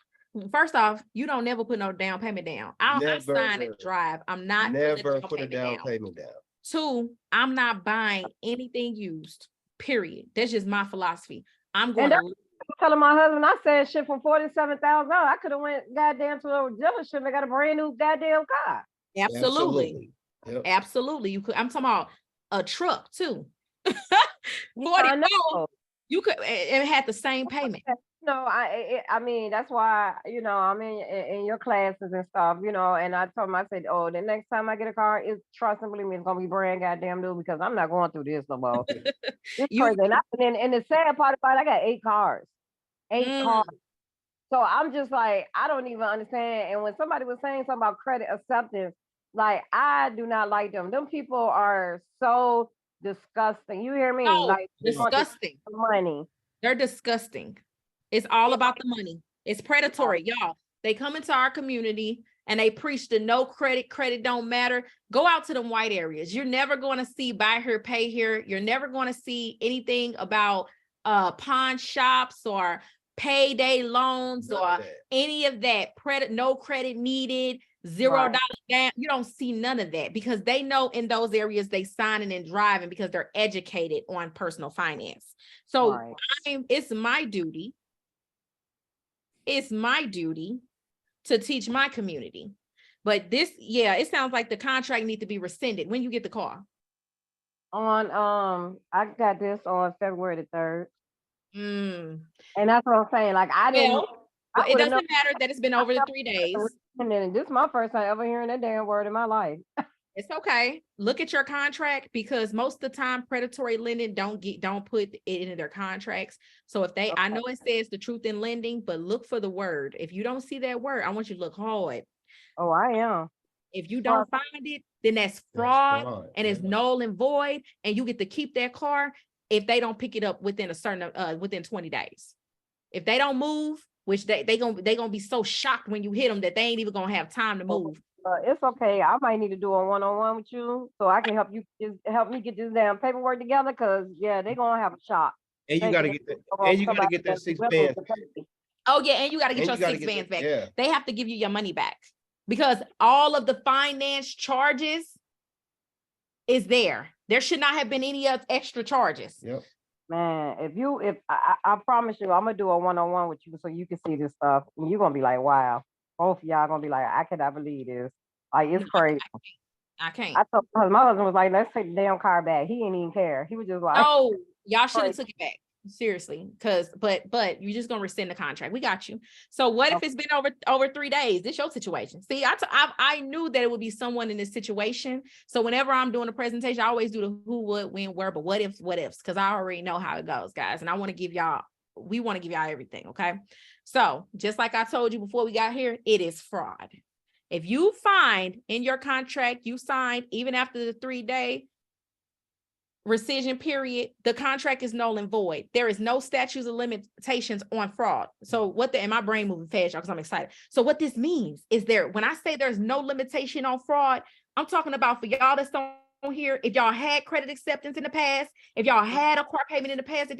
First off, you don't never put no down payment down. I Never. sign and drive. I'm not Never put a down payment down. 2, I'm not buying anything used. Period. That's just my philosophy. I'm going And to telling my husband, I said shit for $47,000. I could have went goddamn to a dealership and got a brand new goddamn car. absolutely. Yep. Absolutely. You could. I'm talking about a truck too. I 44, know. you could. It had the same payment. No, I mean, that's why, I'm in your classes and stuff, and I told him, I said, oh, the next time I get a car, trust and believe me, it's going to be brand goddamn new because I'm not going through this no more. It's You- crazy. And the sad part about it, I got 8 cars. 8 cars. So I'm just like, I don't even understand. And when somebody was saying something about credit acceptance, like, I do not like them. Them people are so disgusting. You hear me? No, Like, they want this disgusting. money. They're disgusting. It's all about the money. It's predatory, y'all. They come into our community and they preach the no credit, credit don't matter. Go out to them white areas. You're never going to see buy here, pay here. You're never going to see anything about pawn shops or payday loans None or of that. any of that. No credit needed, $0 down. You don't see none of that because they know in those areas they signing and driving because they're educated on personal finance. So it's my duty. It's my duty to teach my community. But this, it sounds like the contract needs to be rescinded when you get the car. I got this on February the 3rd. And that's what I'm saying. Like, I didn't. Well, it doesn't matter that it's been over the 3 days. And then this is my first time ever hearing that damn word in my life. It's okay. Look at your contract because most of the time predatory lending don't put it into their contracts. So if they, I know it says the truth in lending, but look for the word. If you don't see that word, I want you to look hard. Oh, I am. If you don't find it, then that's fraud and it's null and void, and you get to keep that car if they don't pick it up within a certain within 20 days. If they don't move, which they gonna be so shocked when you hit them that they ain't even gonna have time to move. It's okay. I might need to do a one-on-one with you so I can help me get this damn paperwork together because they gonna have a shock. And you gotta get that. And you gotta get that 6 bands. Oh yeah, and you gotta get your 6 bands back. Yeah. They have to give you your money back because all of the finance charges is there. There should not have been any extra charges. Yep. Man, if I promise you, I'm gonna do a one-on-one with you so you can see this stuff, and you're gonna be like, wow. Both of y'all gonna be like, I cannot believe this. Like, it's crazy. I can't. I told my husband was like, let's take the damn car back. He didn't even care. He was just like, no, y'all should have took it back. Seriously, but you're just gonna rescind the contract. We got you. So what if it's been over 3 dads? This your situation. See, I knew that it would be someone in this situation. So whenever I'm doing a presentation, I always do the who, what, when, where, but what ifs, because I already know how it goes, guys. And I want to give y'all. We want to give y'all everything. Okay. So just like I told you before we got here, it is fraud. If you find in your contract you signed even after the 3 day, rescission period, the contract is null and void. There is no statutes of limitations on fraud. So what and my brain moving fast, y'all, because I'm excited. So what this means is when I say there's no limitation on fraud, I'm talking about for y'all that's on here, if y'all had credit acceptance in the past, if y'all had a car payment in the past,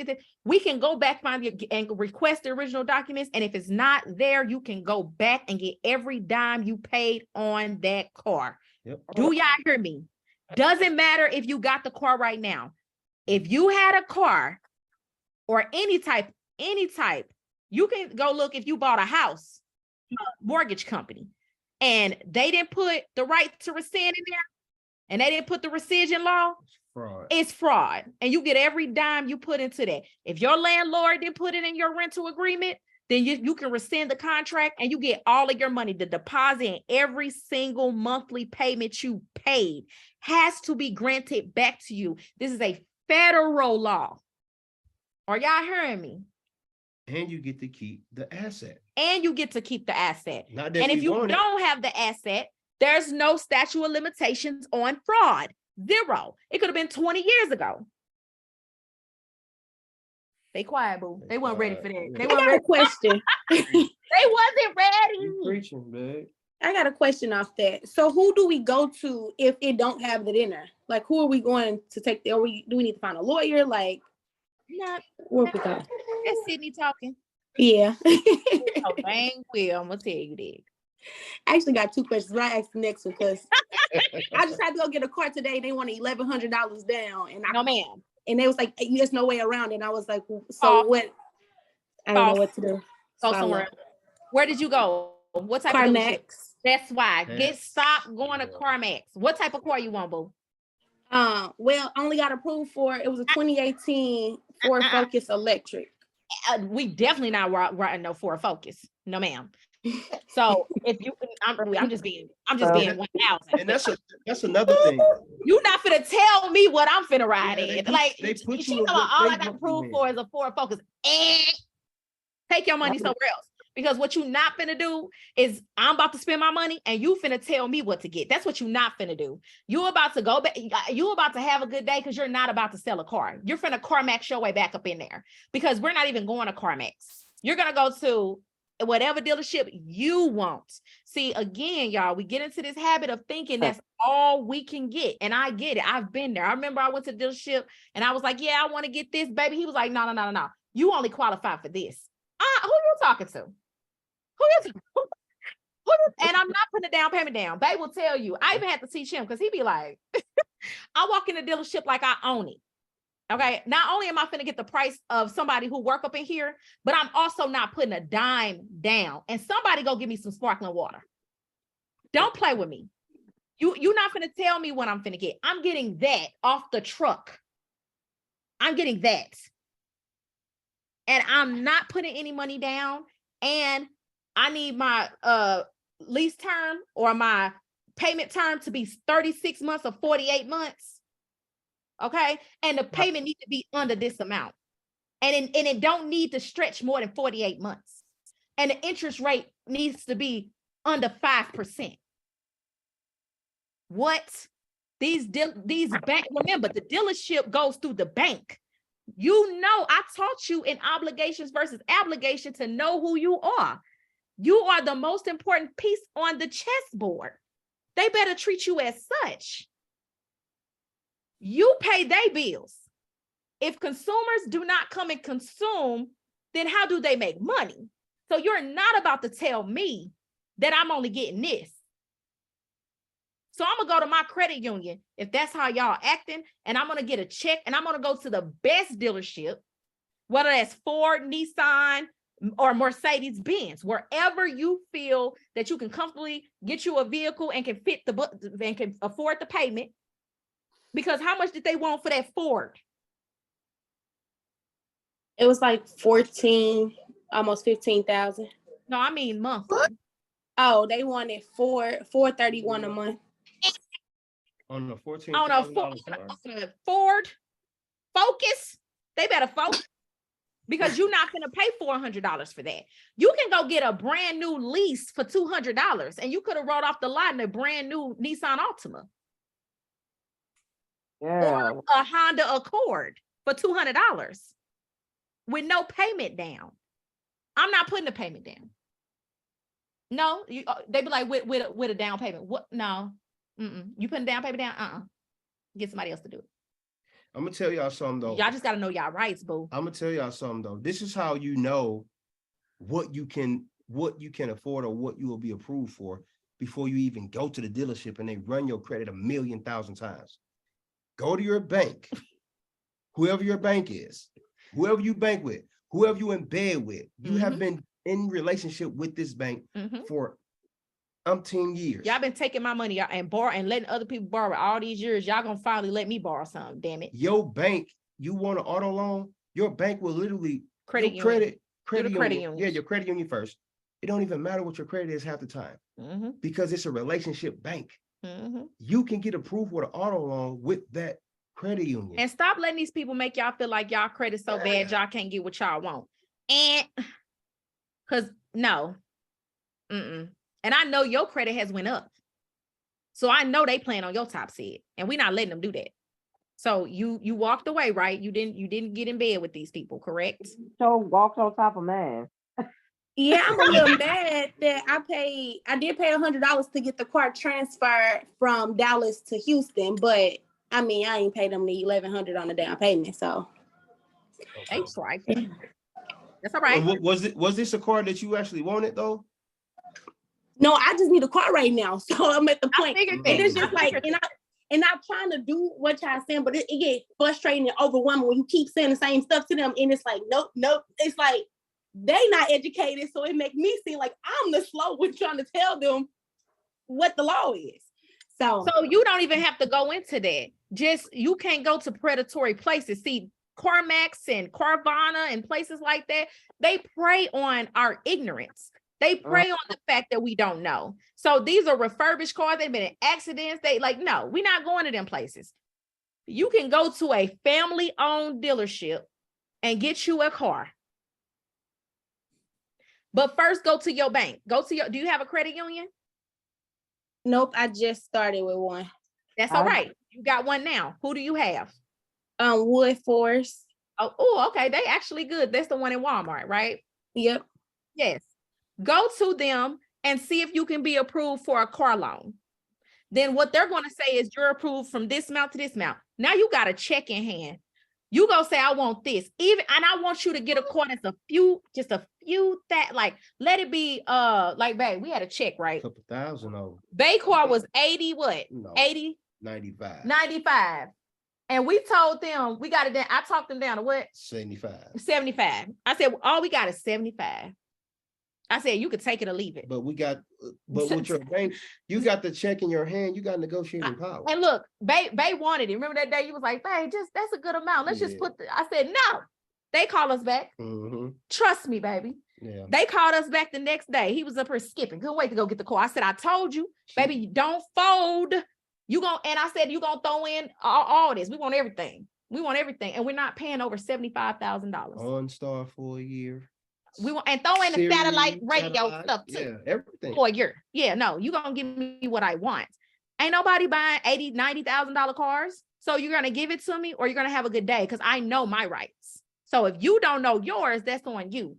we can go back and request the original documents. And if it's not there, you can go back and get every dime you paid on that car. Yep. Do y'all hear me? Doesn't matter if you got the car right now. If you had a car or any type, you can go look if you bought a house, mortgage company, and they didn't put the right to rescind in there, and they didn't put the rescission law, Fraud. it's fraud. And you get every dime you put into that. If your landlord didn't put it in your rental agreement, then you can rescind the contract and you get all of your money. The deposit and every single monthly payment you paid has to be granted back to you. This is a federal law. Are y'all hearing me? And you get to keep the asset. And you get to keep the asset. Not that And if we you want it. don't have the asset, there's no statute of limitations on fraud. 0. It could have been 20 years ago. They quiet, boo. They weren't ready for that. They I weren't got a ready. question. They wasn't ready. You preaching, man. I got a question off that. So who do we go to if it don't have it in there? Like, who are we going to take there? Do we need to find a lawyer? Like, Not, where we go? that's Sydney talking. Yeah. Oh, dang well, I'm gonna tell you that. I actually got 2 questions, but I asked the next one because I just had to go get a car today. They wanted $1,100 down, and No, ma'am. and they was like, "There's no way around it." And I was like, "So False. what?" I don't know False. what to do. Go So I somewhere. left. Where did you go? What type of dealership? CarMax. That's why. Yeah. Stop going to CarMax. What type of car you want, boo? Well, I only got approved for it was a 2018 Ford Focus electric. We definitely not writing no Ford Focus. No, ma'am. So if you, I'm just being 1,000. And that's another thing. You not finna tell me what I'm finna ride Yeah, in. they put She you in talking about what all they I got want you approved in. for is a Ford Focus. Take your money somewhere else. Because what you not finna do is I'm about to spend my money and you finna tell me what to get. That's what you not finna do. You about to go back. You about to have a good day because you're not about to sell a car. You're finna CarMax your way back up in there because we're not even going to CarMax. You're gonna go to whatever dealership you want. See, again, y'all, we get into this habit of thinking that's all we can get. And I get it. I've been there. I remember I went to the dealership and I was like, yeah, I want to get this, baby. He was like, no. You only qualify for this. Who you talking to? And I'm not putting the down payment down. They will tell you. I even had to teach him because he'd be like, I walk in the dealership like I own it. Okay. Not only am I finna get the price of somebody who work up in here, but I'm also not putting a dime down. And somebody go give me some sparkling water. Don't play with me. You're not finna tell me what I'm finna get. I'm getting that off the truck. I'm getting that. And I'm not putting any money down. And I need my lease term or my payment term to be 36 months or 48 months. Okay. And the payment needs to be under this amount. And it don't need to stretch more than 48 months. And the interest rate needs to be under 5%. What? These bank, remember, the dealership goes through the bank. You know, I taught you in obligations versus obligation to know who you are. You are the most important piece on the chessboard. They better treat you as such. You pay their bills. If consumers do not come and consume, then how do they make money? So you're not about to tell me that I'm only getting this. So I'm gonna go to my credit union if that's how y'all acting, and I'm gonna get a check and I'm gonna go to the best dealership, whether that's Ford, Nissan, or Mercedes-Benz, wherever you feel that you can comfortably get you a vehicle and can fit and can afford the payment. Because how much did they want for that Ford? It was like 14, almost 15,000. No, I mean monthly. Oh, they wanted $431 a month. On the $14,000 On a Ford Focus, they better focus. Because you're not going to pay $400 for that. You can go get a brand new lease for $200 and you could have wrote off the lot in a brand new Nissan Altima. Yeah. or a Honda Accord for $200 with no payment down. I'm not putting the payment down. No, they be like with a down payment. What? No, you putting down payment down? Get somebody else to do it. I'm gonna tell y'all something though. Y'all just gotta know y'all rights, boo. I'm gonna tell y'all something though. This is how you know what you can afford or what you will be approved for before you even go to the dealership and they run your credit 1,000,000 times. Go to your bank, whoever your bank is, whoever you bank with, whoever you in bed with. You have been in relationship with this bank for umpteen years. Y'all been taking my money and borrow and letting other people borrow all these years. Y'all gonna finally let me borrow something, damn it. Your bank, you want an auto loan, your bank will literally credit union. union. Yeah, your credit union first. It don't even matter what your credit is half the time because it's a relationship bank. You can get approved with an auto loan with that credit union. And stop letting these people make y'all feel like y'all credit so bad y'all can't get what y'all want. And because no. And I know your credit has went up. So I know they plan on your top seed. And we're not letting them do that. So you walked away, right? You didn't get in bed with these people, correct? So walked on top of man. Yeah, I'm a little mad that I did pay $100 to get the car transferred from Dallas to Houston, but I mean, I ain't paid them the $1,100 on the down payment, so. That's right. That's all right. Was this a car that you actually wanted though? No, I just need a car right now, so I'm at the point. figured And that. it's just like, and I'm trying to do what y'all saying, but it gets frustrating and overwhelming when you keep saying the same stuff to them, and it's like, nope. It's like they not educated, so it makes me seem like I'm the slow one trying to tell them what the law is. So you don't even have to go into that. Just you can't go to predatory places. See, CarMax and Carvana and places like that, they prey on our ignorance. They prey on the fact that we don't know. So these are refurbished cars. They've been in accidents. They like, no, we're not going to them places. You can go to a family-owned dealership and get you a car. But first go to your bank. Do you have a credit union? nope, I just started with one. That's all right. You got one now. Who do you have? Wood Forest. Oh, okay. They actually good. That's the one in Walmart, right? Yep. Yes. Go to them and see if you can be approved for a car loan. Then what they're going to say is you're approved from this amount to this amount. Now you got a check in hand. You go say, I want this. And I want you to get a car that's just a few that like, let it be, like, babe, we had a check, right? A couple thousand of them. Bay car was 80, what? No, 80? 95. 95. And we told them, we got it down. I talked them down to what? 75. 75. I said, all we got is 75. I said, you could take it or leave it. But with your bank, you got the check in your hand, you got negotiating power. And look, Bay wanted it. Remember that day you was like, babe, that's a good amount. Let's just put I said, no. They called us back. Trust me, baby. Yeah. They called us back the next day. He was up here skipping. Couldn't wait to go get the car. I said, I told you, baby, don't fold. And I said, you gonna throw in all this. We want everything. And we're not paying over $75,000. OnStar for a year. We want and throw in the satellite radio stuff too. Yeah, everything. For a year. Yeah, no, you gonna give me what I want. Ain't nobody buying $80,000-$90,000 cars. So you're gonna give it to me or you're gonna have a good day because I know my rights. So if you don't know yours, that's on you.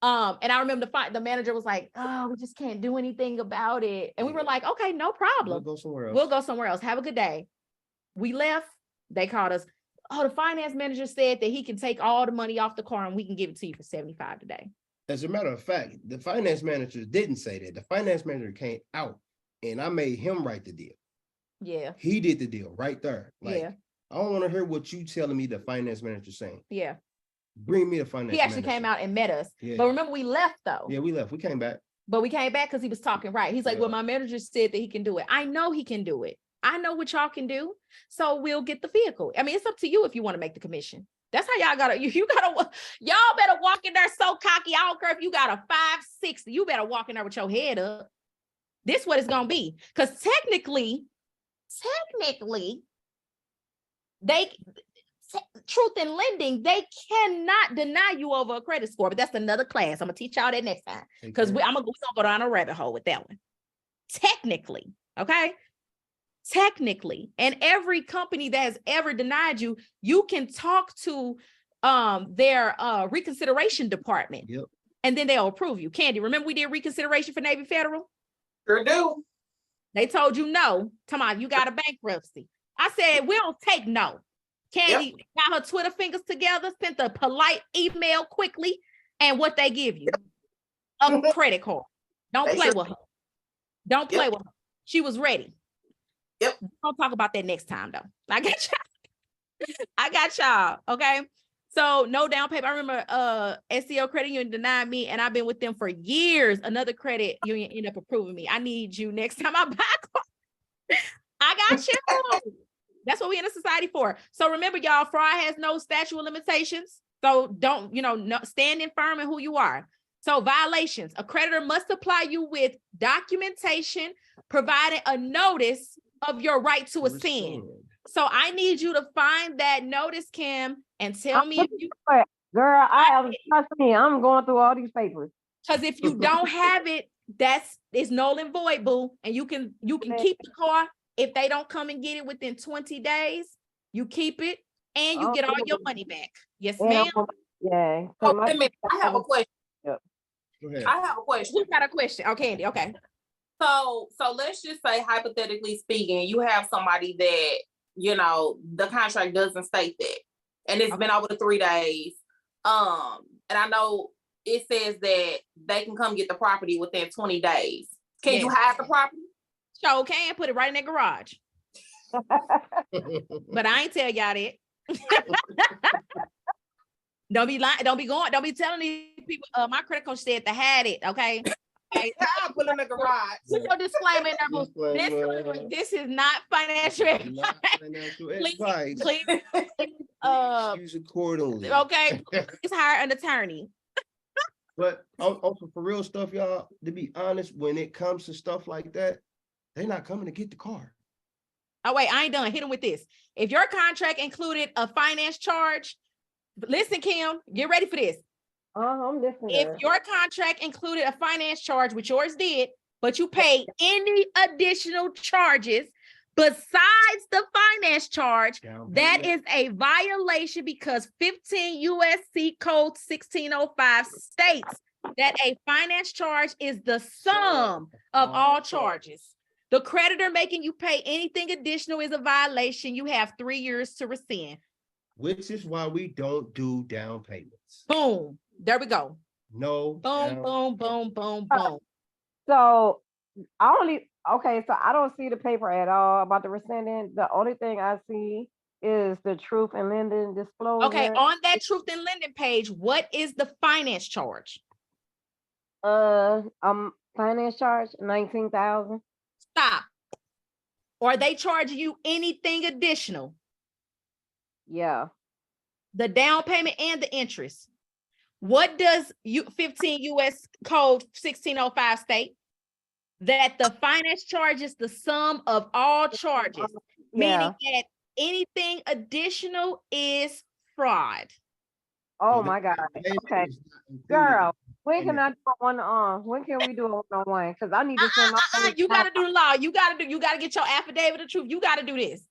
And I remember the manager was like, oh, we just can't do anything about it. And we were like, okay, no problem. We'll go somewhere else. Have a good day. We left. They called us. Oh, the finance manager said that he can take all the money off the car and we can give it to you for $75 today. As a matter of fact, the finance manager didn't say that. The finance manager came out and I made him write the deal. Yeah. He did the deal right there. Like, yeah. I don't want to hear what you telling me the finance manager saying. Yeah. Bring me the finance He actually manager. came out and met us. Yeah. But remember, we left though. Yeah, we left. We came back. But we came back because he was talking right. He's like, well, my manager said that he can do it. I know he can do it. I know what y'all can do. So we'll get the vehicle. I mean, it's up to you if you want to make the commission. That's how y'all gotta, y'all better walk in there so cocky. I don't care if you got a 560, you better walk in there with your head up. This is what it's gonna be. Because technically, truth in lending, they cannot deny you over a credit score, but that's another class. I'm gonna teach y'all that next time. Because we're gonna go down a rabbit hole with that one. Technically, okay? technically, and every company that has ever denied you, you can talk to their reconsideration department. Yep. And then they'll approve you. Candy, remember we did reconsideration for Navy Federal? Sure do. They told you no. Come on, you got a bankruptcy. I said, we don't take no. Candy got her Twitter fingers together, sent a polite email quickly, and what they give you? A credit card. Don't play with her. Don't play with her. She was ready. Yep. Don't talk about that next time, though. I got y'all. I got y'all. Okay. So no down payment. I remember SCL Credit Union denied me, and I've been with them for years. Another credit union ended up approving me. I need you next time I buy. I got you. That's what we in a society for. So remember, y'all, fraud has no statute of limitations. So don't, standing firm in who you are. So violations, a creditor must supply you with documentation, providing a notice of your right to rescind. So I need you to find that notice, Kim, and tell me if you. Girl, trust me, I'm going through all these papers. Because if you don't have it, it's null and void, boo. And you can keep the car if they don't come and get it within 20 days. You keep it and you get all your money back. Yes, ma'am. Yeah. Oh, wait a minute. I have a question. Go ahead. I have a question. Who got a question? Oh, Candy. Okay. So let's just say, hypothetically speaking, you have somebody that, the contract doesn't state that. And it's been over the 3 days. And I know it says that they can come get the property within 20 days. Can you hide the property? Sure can. Put it right in their garage. But I ain't tell y'all that. Don't be lying. Don't be telling these people, my credit coach said to hide it. Okay. I'll put it in the garage. Put your disclaimer in there. This is not financial advice. Please, use accordingly. Okay. Please hire an attorney. But also for real stuff, y'all, to be honest, when it comes to stuff like that, they're not coming to get the car. Oh, wait, I ain't done. Hit them with this. If your contract included a finance charge, listen, Kim, get ready for this. I'm listening. If your contract included a finance charge, which yours did, but you paid any additional charges besides the finance charge, that is a violation because 15 USC Code 1605 states that a finance charge is the sum of all charges. The creditor making you pay anything additional is a violation. You have 3 years to rescind. Which is why we don't do down payments. Boom. There we go. No. Boom, boom, boom, boom, boom. So so I don't see the paper at all about the rescinding. The only thing I see is the truth and lending disclosure. Okay, on that truth and lending page, what is the finance charge? Finance charge, 19,000. Stop. Or are they charging you anything additional? Yeah. The down payment and the interest. What does 15 US Code 1605 state? That the finance charge is the sum of all charges, meaning that anything additional is fraud. Oh my God. Okay. Girl, when can I do a one-on-one? When can we do a one-on-one? Because I need to send my you gotta do the law. You gotta get your affidavit of truth. You gotta do this.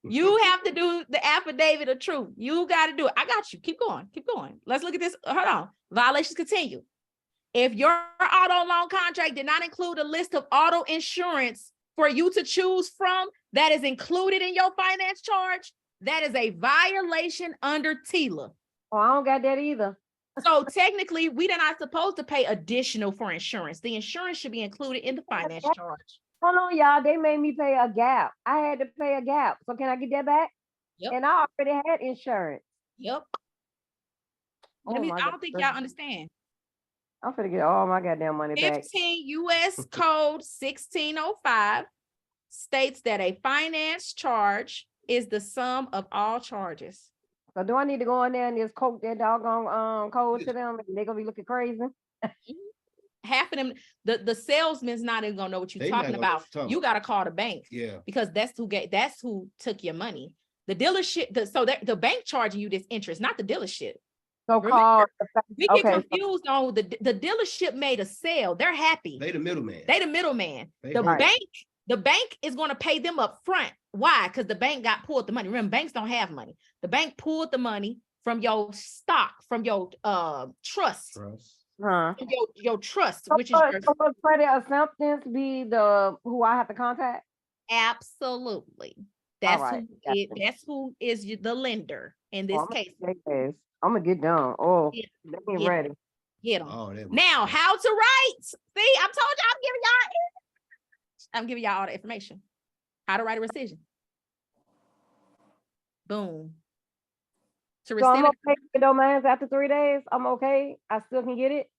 You have to do the affidavit of truth. You got to do it. I got you. Keep going. Keep going. Let's look at this. Hold on. Violations continue. If your auto loan contract did not include a list of auto insurance for you to choose from that is included in your finance charge, that is a violation under TILA. Oh, I don't got that either. So technically, we are not supposed to pay additional for insurance. The insurance should be included in the finance charge. Hold on, y'all. They made me pay a gap. I had to pay a gap. So can I get that back? Yep. And I already had insurance. Yep. Oh I my don't think God. y'all understand. I'm finna get all my goddamn money back. 15 US Code 1605 states that a finance charge is the sum of all charges. So do I need to go in there and just quote that doggone code to them and they're gonna be looking crazy? Half of them, the salesman's not even gonna know what you're They not talking gonna know about. what you're talking You gotta call the bank. Yeah. Because that's who took your money. The dealership, the bank charging you this interest, not the dealership. So call. We get confused on the dealership made a sale. They're happy. They the middleman. They the middleman. They The hurt. bank The bank is going to pay them up front. Why? Because the bank got pulled the money. Remember, banks don't have money. The bank pulled the money from your stock, from your trust, Huh. from your trust, So, which is your so would credit acceptance be the who I have to contact? absolutely. That's right, gotcha. that's who is the lender in this Oh, case. I'm gonna get done. Oh, Yeah, they ain't yeah. ready. Get them. Oh, that Now, how to write? See, I told you I'm giving y'all all the information. How to write a rescission. Boom. To So rescind I'm okay with domains after 3 days. I'm okay. I still can get it.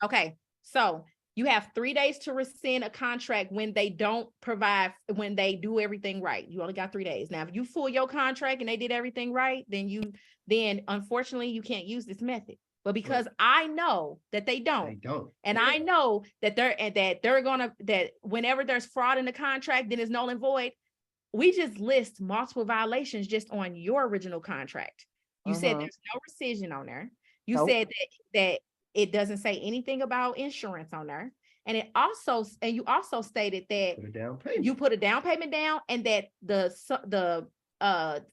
Okay, so you have 3 days to rescind a contract when they don't provide, when they do everything right. You only got 3 days. Now, if you fool your contract and they did everything right, then unfortunately you can't use this method. But because I know that they don't, and I know that that whenever there's fraud in the contract, then it's null and void. We just list multiple violations just on your original contract. You said there's no rescission on there. You Nope. said that it doesn't say anything about insurance on there. And you also stated that you put a down payment down and that the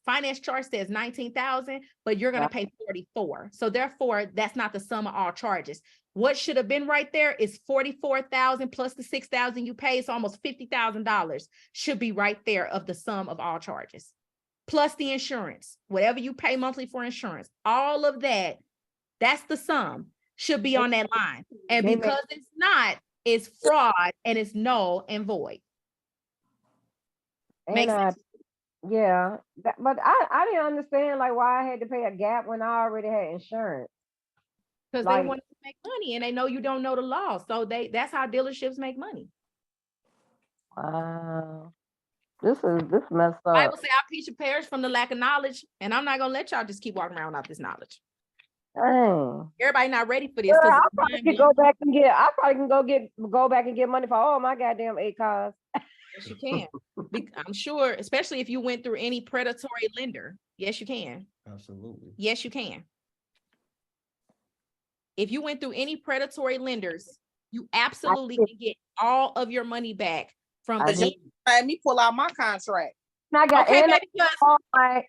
finance charge says 19,000, but you're going to pay 44. So therefore, that's not the sum of all charges. What should have been right there is 44,000 plus the 6,000 you pay. So almost $50,000 should be right there of the sum of all charges, plus the insurance, whatever you pay monthly for insurance, all of that, that's the sum should be on that line. And because it's not, it's fraud and it's null and void. Makes sense? Yeah, but I didn't understand like why I had to pay a gap when I already had insurance. Because they want to make money and they know you don't know the law. So that's how dealerships make money. Wow. This messed up. Bible say our Peach perish from the lack of knowledge. And I'm not gonna let y'all just keep walking around without this knowledge. Dang. Everybody not ready for this. Girl, I probably can go back and get money for all my goddamn 8 cars. Yes, you can. I'm sure, especially if you went through any predatory lender. Yes, you can. Absolutely. Yes, you can. If you went through any predatory lenders, you absolutely can get all of your money back from the. Made me pull out my contract. And I got okay,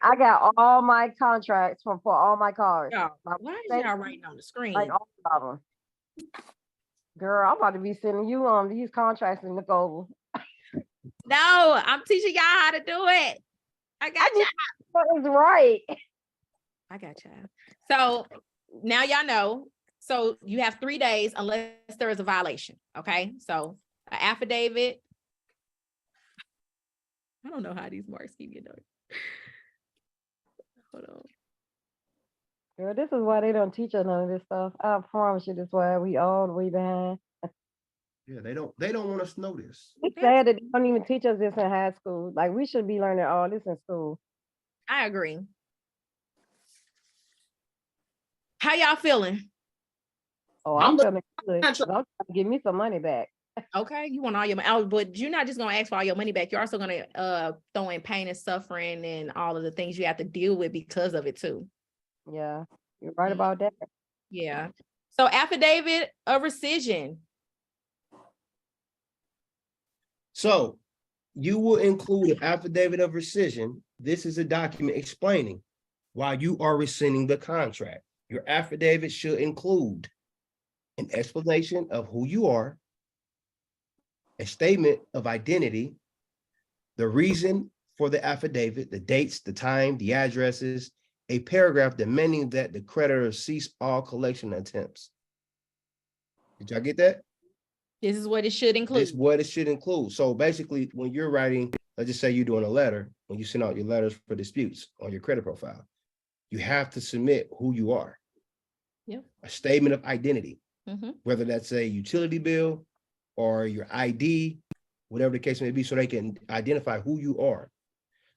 I got all my contracts for all my cars. Why is y'all writing on the screen? Like all of them. Girl, I'm about to be sending you these contracts and look over. No, I'm teaching y'all how to do it. I got y'all. That is right. I got y'all. So now y'all know. So you have 3 days unless there is a violation. Okay. So an affidavit. I don't know how these marks keep getting done. Hold on. Girl, this is why they don't teach us none of this stuff. I promise you, this is why we all the way behind. Yeah, they don't want us to know this. It's sad that they don't even teach us this in high school. Like we should be learning all this in school. I agree. How y'all feeling? Oh, I'm feeling good. I'm trying to give me some money back. Okay, you want all your money, but you're not just gonna ask for all your money back. You're also gonna throw in pain and suffering and all of the things you have to deal with because of it too. Yeah, you're right about that. Yeah. So affidavit of rescission. So you will include an affidavit of rescission. This is a document explaining why you are rescinding the contract. Your affidavit should include an explanation of who you are, a statement of identity, the reason for the affidavit, the dates, the time, the addresses, a paragraph demanding that the creditor cease all collection attempts. Did y'all get that? This is what it should include. This is what it should include. So basically, when you're writing, let's just say you're doing a letter, when you send out your letters for disputes on your credit profile, you have to submit who you are. Yep. A statement of identity, whether that's a utility bill or your ID, whatever the case may be, so they can identify who you are.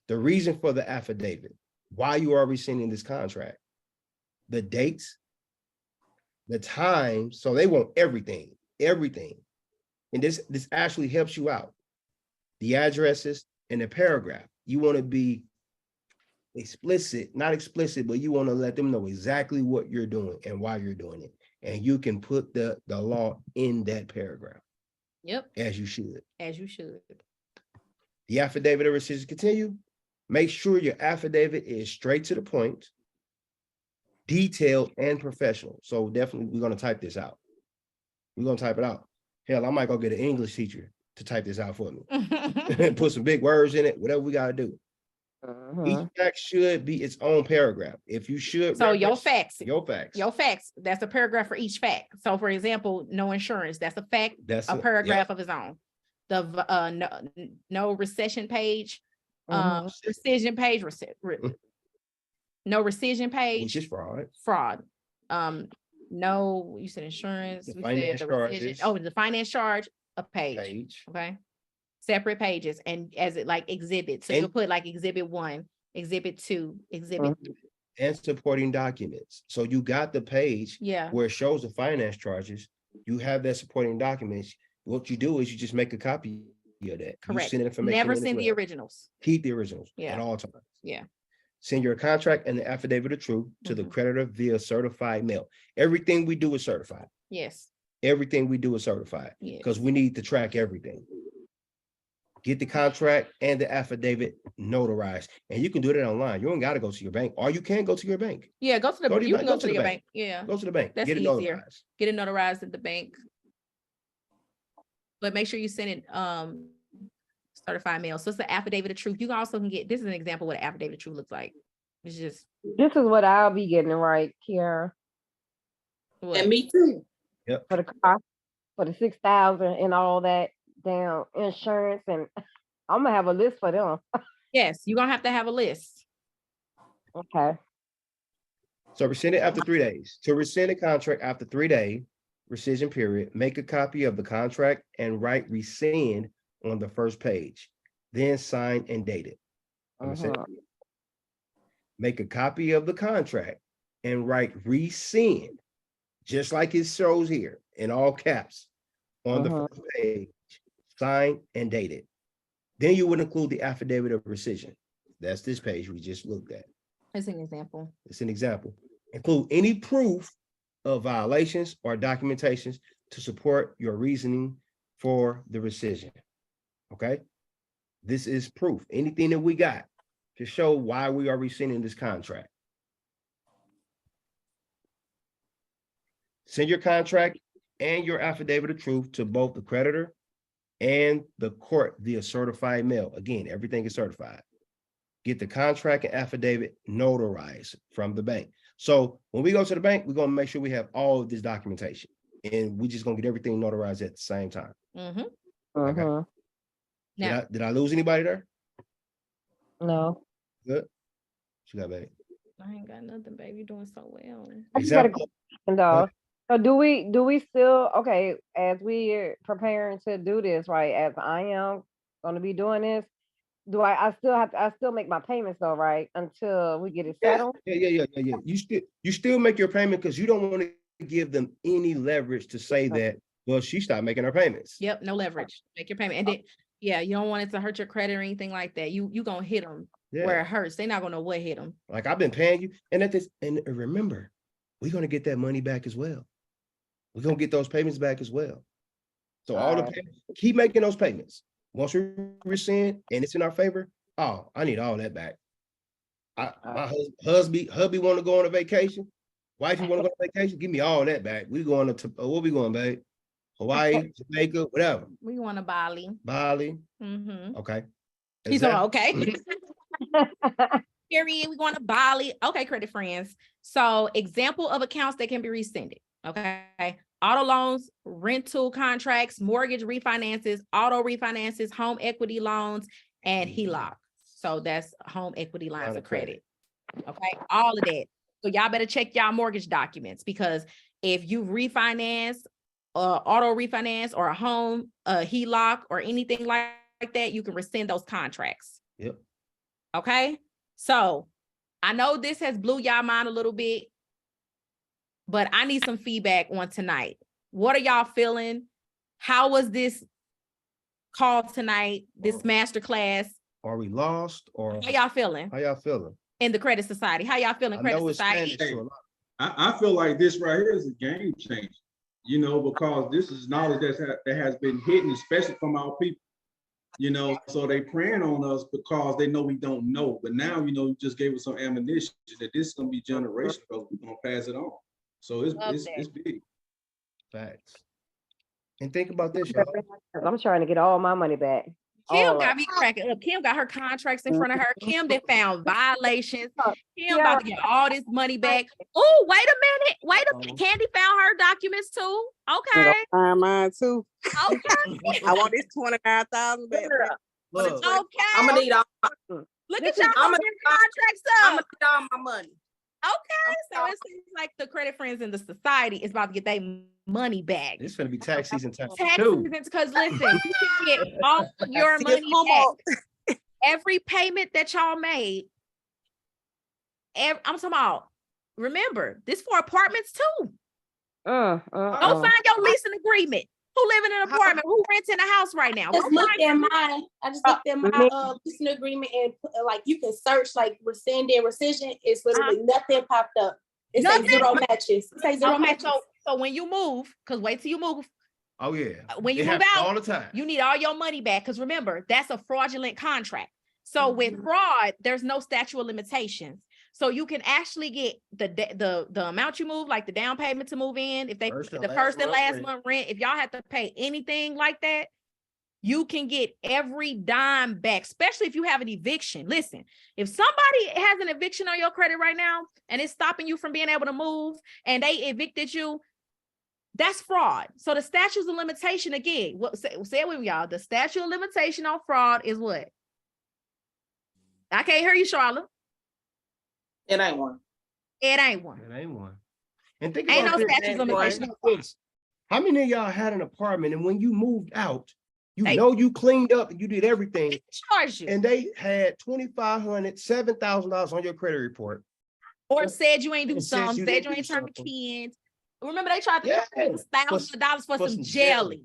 The reason for the affidavit, why you are rescinding this contract, the dates, the time, so they want everything. And this actually helps you out. The addresses and the paragraph. You want to be explicit, not explicit, but you want to let them know exactly what you're doing and why you're doing it. And you can put the law in that paragraph. Yep. As you should. As you should. The affidavit of rescission continue. Make sure your affidavit is straight to the point, detailed, and professional. So definitely we're going to type this out. We're going to type it out. Hell, I might go get an English teacher to type this out for me. Put some big words in it, whatever we got to do. Each fact should be its own paragraph. If you should. So your reference facts, your facts, that's a paragraph for each fact. So for example, no insurance, that's a fact, That's a paragraph of its own. The no rescission page, rescission page, no rescission page, which is fraud. fraud. No, you said insurance. The We finance said the charges. rescission. Oh, the finance charge, a page. Page. Okay. Separate pages and as it like exhibits. So you'll put like exhibit 1, exhibit 2, exhibit And supporting documents. So you got the page where it shows the finance charges. You have that supporting documents. What you do is you just make a copy of that. Correct. You send information Never in as send the well. originals. Keep the originals Yeah. at all times. Yeah. Send your contract and the affidavit of truth to the creditor via certified mail. Everything we do is certified. Yes. Everything we do is certified Yes. because we need to track everything. Get the contract and the affidavit notarized. And you can do that online. You don't got to go to your bank, or you can go to your bank. Yeah, go to the Go to you your can bank. go to your bank. Yeah. Go to the bank. That's Get it easier. notarized. Get it notarized at the bank. But make sure you send it certified mail. So it's the affidavit of truth. You also can get, this is an example of what an affidavit of truth looks like. It's just This is what I'll be getting right, Kiara, what? And me too. for the car, for the 6,000 and all that damn insurance, and I'm gonna have a list for them. Yes, you're gonna have to have a list. Okay. So rescind it after 3 days. To rescind a contract after 3-day rescission period, make a copy of the contract and write rescind on the first page. Then sign and date it. I'm gonna say it again. Make a copy of the contract and write rescind, just like it shows here in all caps on the first page. Sign and date it. Then you would include the affidavit of rescission. That's this page we just looked at. As an example. It's an example. Include any proof of violations or documentations to support your reasoning for the rescission. Okay? This is proof. Anything that we got to show why we are rescinding this contract. Send your contract and your affidavit of truth to both the creditor and the court via certified mail. Again, everything is certified. Get the contract and affidavit notarized from the bank. So when we go to the bank, we're going to make sure we have all of this documentation, and we're just going to get everything notarized at the same time. Okay. Now, Did I lose anybody there? No. Good. What you got, baby? I ain't got nothing, baby. You're doing so well. I just got a Example. question though. So do we still, okay, as we're preparing to do this, right, as I am gonna be doing this, do I still make my payments though, right, until we get it settled? Yeah. You still make your payment because you don't want to give them any leverage to say that, well, she stopped making her payments. Yep, no leverage. Make your payment. And then, yeah, you don't want it to hurt your credit or anything like that. You gonna hit them where it hurts. They're not gonna know what hit them. Like I've been paying you, and remember, we're gonna get that money back as well. We're gonna get those payments back as well. So all the payments, keep making those payments. Once we rescind and it's in our favor, oh, I need all that back. My hubby want to go on a vacation. Wifey want to go on vacation. Give me all that back. We going to where we going, babe? Hawaii, Jamaica, whatever. We want to Bali. Bali. Mm-hmm. Okay. He's like, okay. Period. We going to Bali. Okay, credit friends. So example of accounts that can be rescinded. Okay. Auto loans, rental contracts, mortgage refinances, auto refinances, home equity loans, and HELOC. So that's home equity lines of credit. Okay. All of that. So y'all better check y'all mortgage documents, because if you refinance, auto refinance, or a home, HELOC, or anything like that, you can rescind those contracts. Yep. Okay. So I know this has blew y'all mind a little bit, but I need some feedback on tonight. What are y'all feeling? How was this call tonight, this masterclass? Are we lost, or How y'all feeling how y'all feeling? in the credit society? How y'all feeling, I credit know it's society? Spanish to a lot. I feel like this right here is a game changer, because this is knowledge that has been hidden, especially from our people. You know, so they preying on us because they know we don't know. But now, you know, you just gave us some ammunition that this is gonna be generational because we're gonna pass it on. So it's big. Facts. And think about this, y'all. I'm trying to get all my money back. Kim All got of me cracking up. Kim got her contracts in front of her. Kim that found violations. Kim Yeah. about to get all this money back. Oh, wait a minute. Wait a minute. Candy found her documents too. Okay. Find mine too. Okay. I want this 29,000 back. Look, Okay. I'm gonna need all. Look at Listen, y'all I'ma- getting contracts I'm up. gonna need all my money. Okay. So it seems like the credit friends in the society is about to get their money back. this is gonna be tax season time Tax too. seasons, because listen, you can get all of your See, money come back. on. Every payment that y'all made. I'm talking about. Remember, this for apartments too. Go find your leasing agreement. Who live in an apartment? Who renting a house right now? Go Just looked find at mine. I just looked at my leasing agreement and like you can search like rescinding, rescission. It's literally nothing popped up. It says Nothing? 0 matches. It says 0 Okay, matches. so when you move, because wait till you move. Oh yeah. When you It move happens out, all the time. you need all your money back. Because remember, that's a fraudulent contract. So with fraud, there's no statute of limitations. So you can actually get the amount you move, like the down payment to move in. If they First and the last first and month last rent. month rent, if y'all have to pay anything like that, you can get every dime back, especially if you have an eviction. Listen, if somebody has an eviction on your credit right now and it's stopping you from being able to move and they evicted you, that's fraud. So the statutes of limitation, again, say it with me, y'all. The statute of limitation on fraud is what? I can't hear you, Charlotte. It ain't one. It ain't one. It ain't one. And think Ain't about no this. statute of limitation. Think about this. How many of y'all had an apartment and when you moved out, you They- know you cleaned up and you did everything, They charge you. and they had $2,500, $7,000 on your credit report. Or said you ain't do And said something, you said didn't you do ain't turned the something. kids. Remember they tried to Yeah. charge us thousands of dollars for some jelly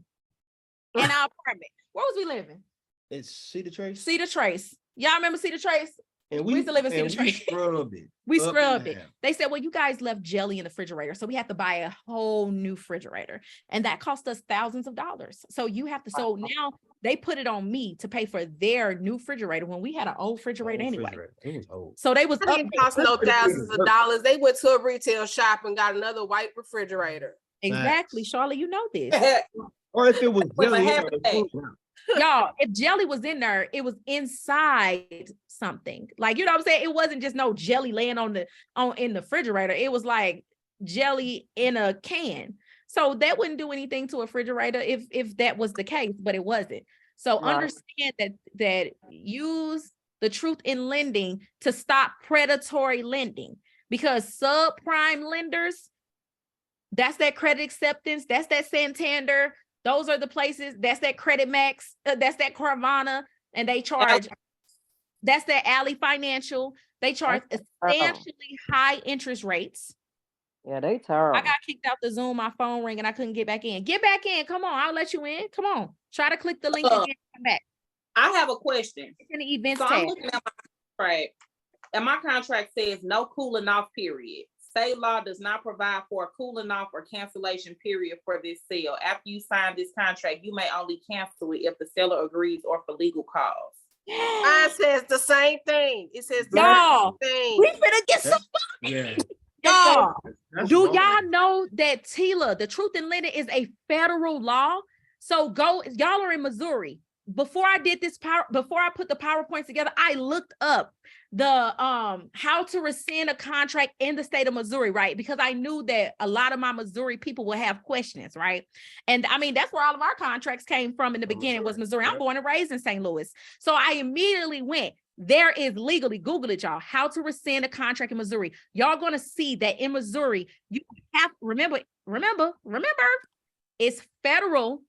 in our apartment. Where was we living? It's Cedar Trace. Cedar Trace. Y'all remember Cedar Trace? And we used to live in and Cedar we Trace. scrubbed it. We up and scrubbed it. down. They said, well, you guys left jelly in the refrigerator. So we have to buy a whole new refrigerator. And that cost us thousands of dollars. So you have to, so now they put it on me to pay for their new refrigerator when we had an old refrigerator Old anyway. refrigerator. It was old. So they was It up didn't cost no thousands of dollars. They went to a retail shop and got another white refrigerator. exactly. Facts. Charlotte, you know this. Or if it was Was a jelly, happy day. Y'all, if jelly was in there, it was inside something. Like, you know what I'm saying? It wasn't just no jelly laying in the refrigerator. It was like jelly in a can. So that wouldn't do anything to a refrigerator if that was the case, but it wasn't. So Right. understand that use the truth in lending to stop predatory lending, because subprime lenders, that's that credit acceptance, that's that Santander. Those are the places, that's that Credit Max, that's that Carvana, and they charge, that's that Alley Financial. They charge substantially high interest rates. Yeah, they terrible. I got kicked out the Zoom, my phone rang, and I couldn't get back in. Get back in, come on, I'll let you in. Come on, try to click the link again, come back. I have a question. It's in the events So I'm tab. looking at my contract, and my contract says no cooling off period. State law does not provide for a cooling off or cancellation period for this sale. After you sign this contract, you may only cancel it if the seller agrees or for legal cause. Mine says the same thing. It says the Y'all, same thing. we finna get some Yeah. y'all. That's Do wrong. y'all know that TILA, the truth in lending, is a federal law? So y'all are in Missouri. Before I did this before I put the PowerPoint together, I looked up the how to rescind a contract in the state of Missouri, right? Because I knew that a lot of my Missouri people would have questions, right? And I mean, that's where all of our contracts came from in the beginning, was Missouri. I'm born and raised in St. Louis. So I immediately went, there is legally, Google it, y'all, how to rescind a contract in Missouri. Y'all gonna see that in Missouri, you have, remember, it's federal,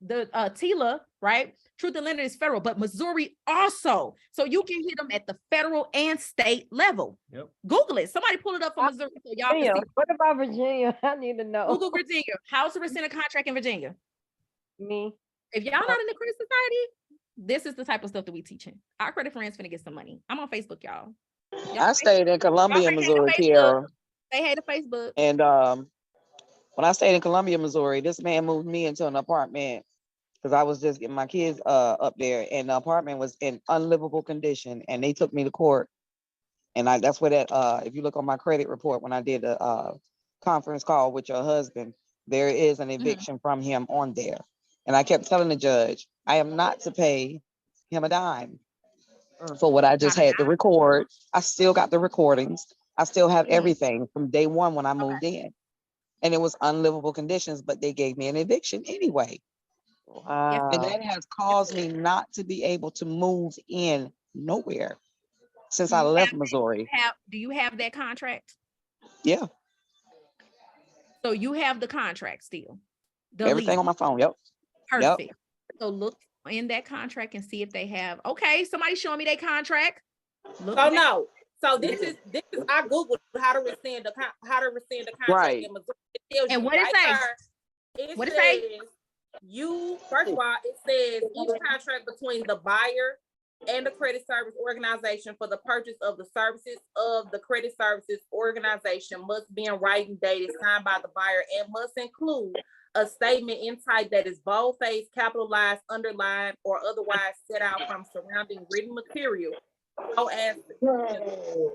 the TILA, right? Truth in lending is federal, but Missouri also. So you can hit them at the federal and state level. Yep. Google it. Somebody pull it up for Missouri so y'all Virginia. can see. What about Virginia? I need to know. Google Virginia. How to rescind a contract in Virginia. Me. If y'all not in the credit society, this is the type of stuff that we teaching. Our credit friends finna get some money. I'm on Facebook, y'all. I stayed in Columbia, Y'all say hey to Missouri, Facebook. Kiara. Say hey to Facebook. And when I stayed in Columbia, Missouri, this man moved me into an apartment because I was just getting my kids up there, and the apartment was in unlivable condition, and they took me to court. And that's where that if you look on my credit report when I did a conference call with your husband, there is an eviction from him on there. And I kept telling the judge, I am not to pay him a dime for what I just had to record. I still got the recordings. I still have everything from day one when I moved in. And it was unlivable conditions, but they gave me an eviction anyway. Wow. And that has caused me not to be able to move in nowhere since I left Missouri. Do you have that contract? Yeah, So you have the contract still? The everything lease. on my phone. Yep. Perfect. So look in that contract and see if they have, okay, somebody showing me their contract. Look So at- no. So this is I googled how to rescind the contract Right. in Missouri. It tells And you what it right say? there, What it says say? you first of all, it says each contract between the buyer and the credit service organization for the purchase of the services of the credit services organization must be in writing, dated, signed by the buyer, and must include a statement in type that is boldface, capitalized, underlined, or otherwise set out from surrounding written material, so as in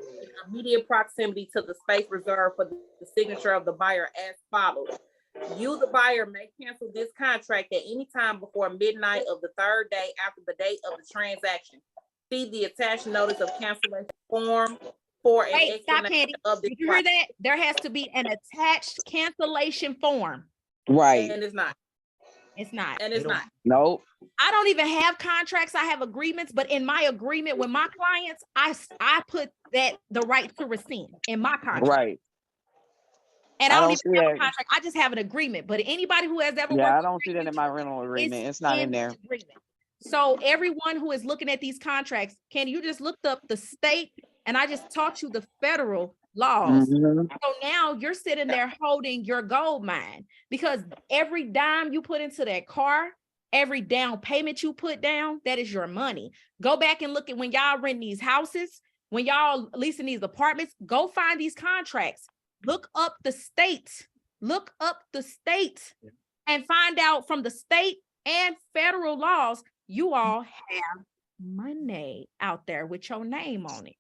immediate proximity to the space reserved for the signature of the buyer as follows. You, the buyer, may cancel this contract at any time before midnight of the third day after the date of the transaction. See the attached notice of cancellation form for an Wait, stop, explanation Candy. of this. Did you hear that? There has to be an attached cancellation form. Right. And it's not. It's not. And it's not. Nope. I don't even have contracts. I have agreements, but in my agreement with my clients, I put that the right to rescind in my contract. Right. And I I don't don't even see have a that. contract. I just have an agreement. But anybody who has ever Yeah, I worked don't see that in my rental agreement. It's not in there. the agreement. So everyone who is looking at these contracts, can you just looked up the state and I just taught you the federal laws. Mhm. So now you're sitting there holding your gold mine because every dime you put into that car, every down payment you put down, that is your money. Go back and look at when y'all rent these houses, when y'all leasing these apartments, go find these contracts. Look up the state. Look up the state and find out from the state and federal laws, you all have money out there with your name on it.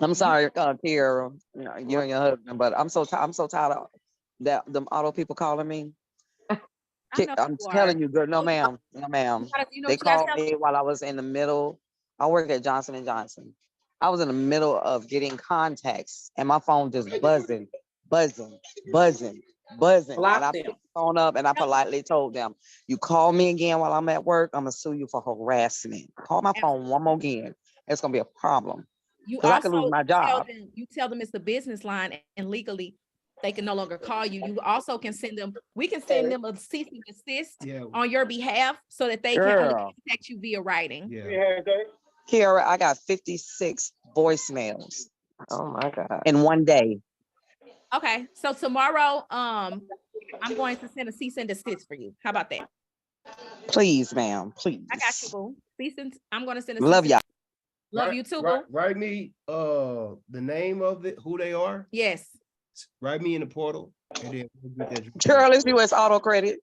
I'm sorry, Kiara, you and your husband, but I'm so tired of that them auto people calling me. I'm telling you, girl, no ma'am, no ma'am. They called me while I was in the middle. I work at Johnson & Johnson. I was in the middle of getting contacts and my phone just buzzing. And I picked the phone up and I politely told them, you call me again while I'm at work, I'm gonna sue you for harassment. Call my phone one more again. It's gonna be a problem. You Because I could lose my job. you tell them it's the business line and legally they can no longer call you. You also can send them, we can send them a cease and desist on your behalf so that they can only contact you via writing. Kiara, I got 56 voicemails. Oh my God. In one day. Okay, so tomorrow, I'm going to send a cease and desist for you. How about that? Please, ma'am, please. I got you, boo. I'm going to send a Love y'all. Love you too, boo. Write me the name of it, who they are. Yes. Write me in the portal. And then we'll get that. Girl, it's U.S. Auto Credit.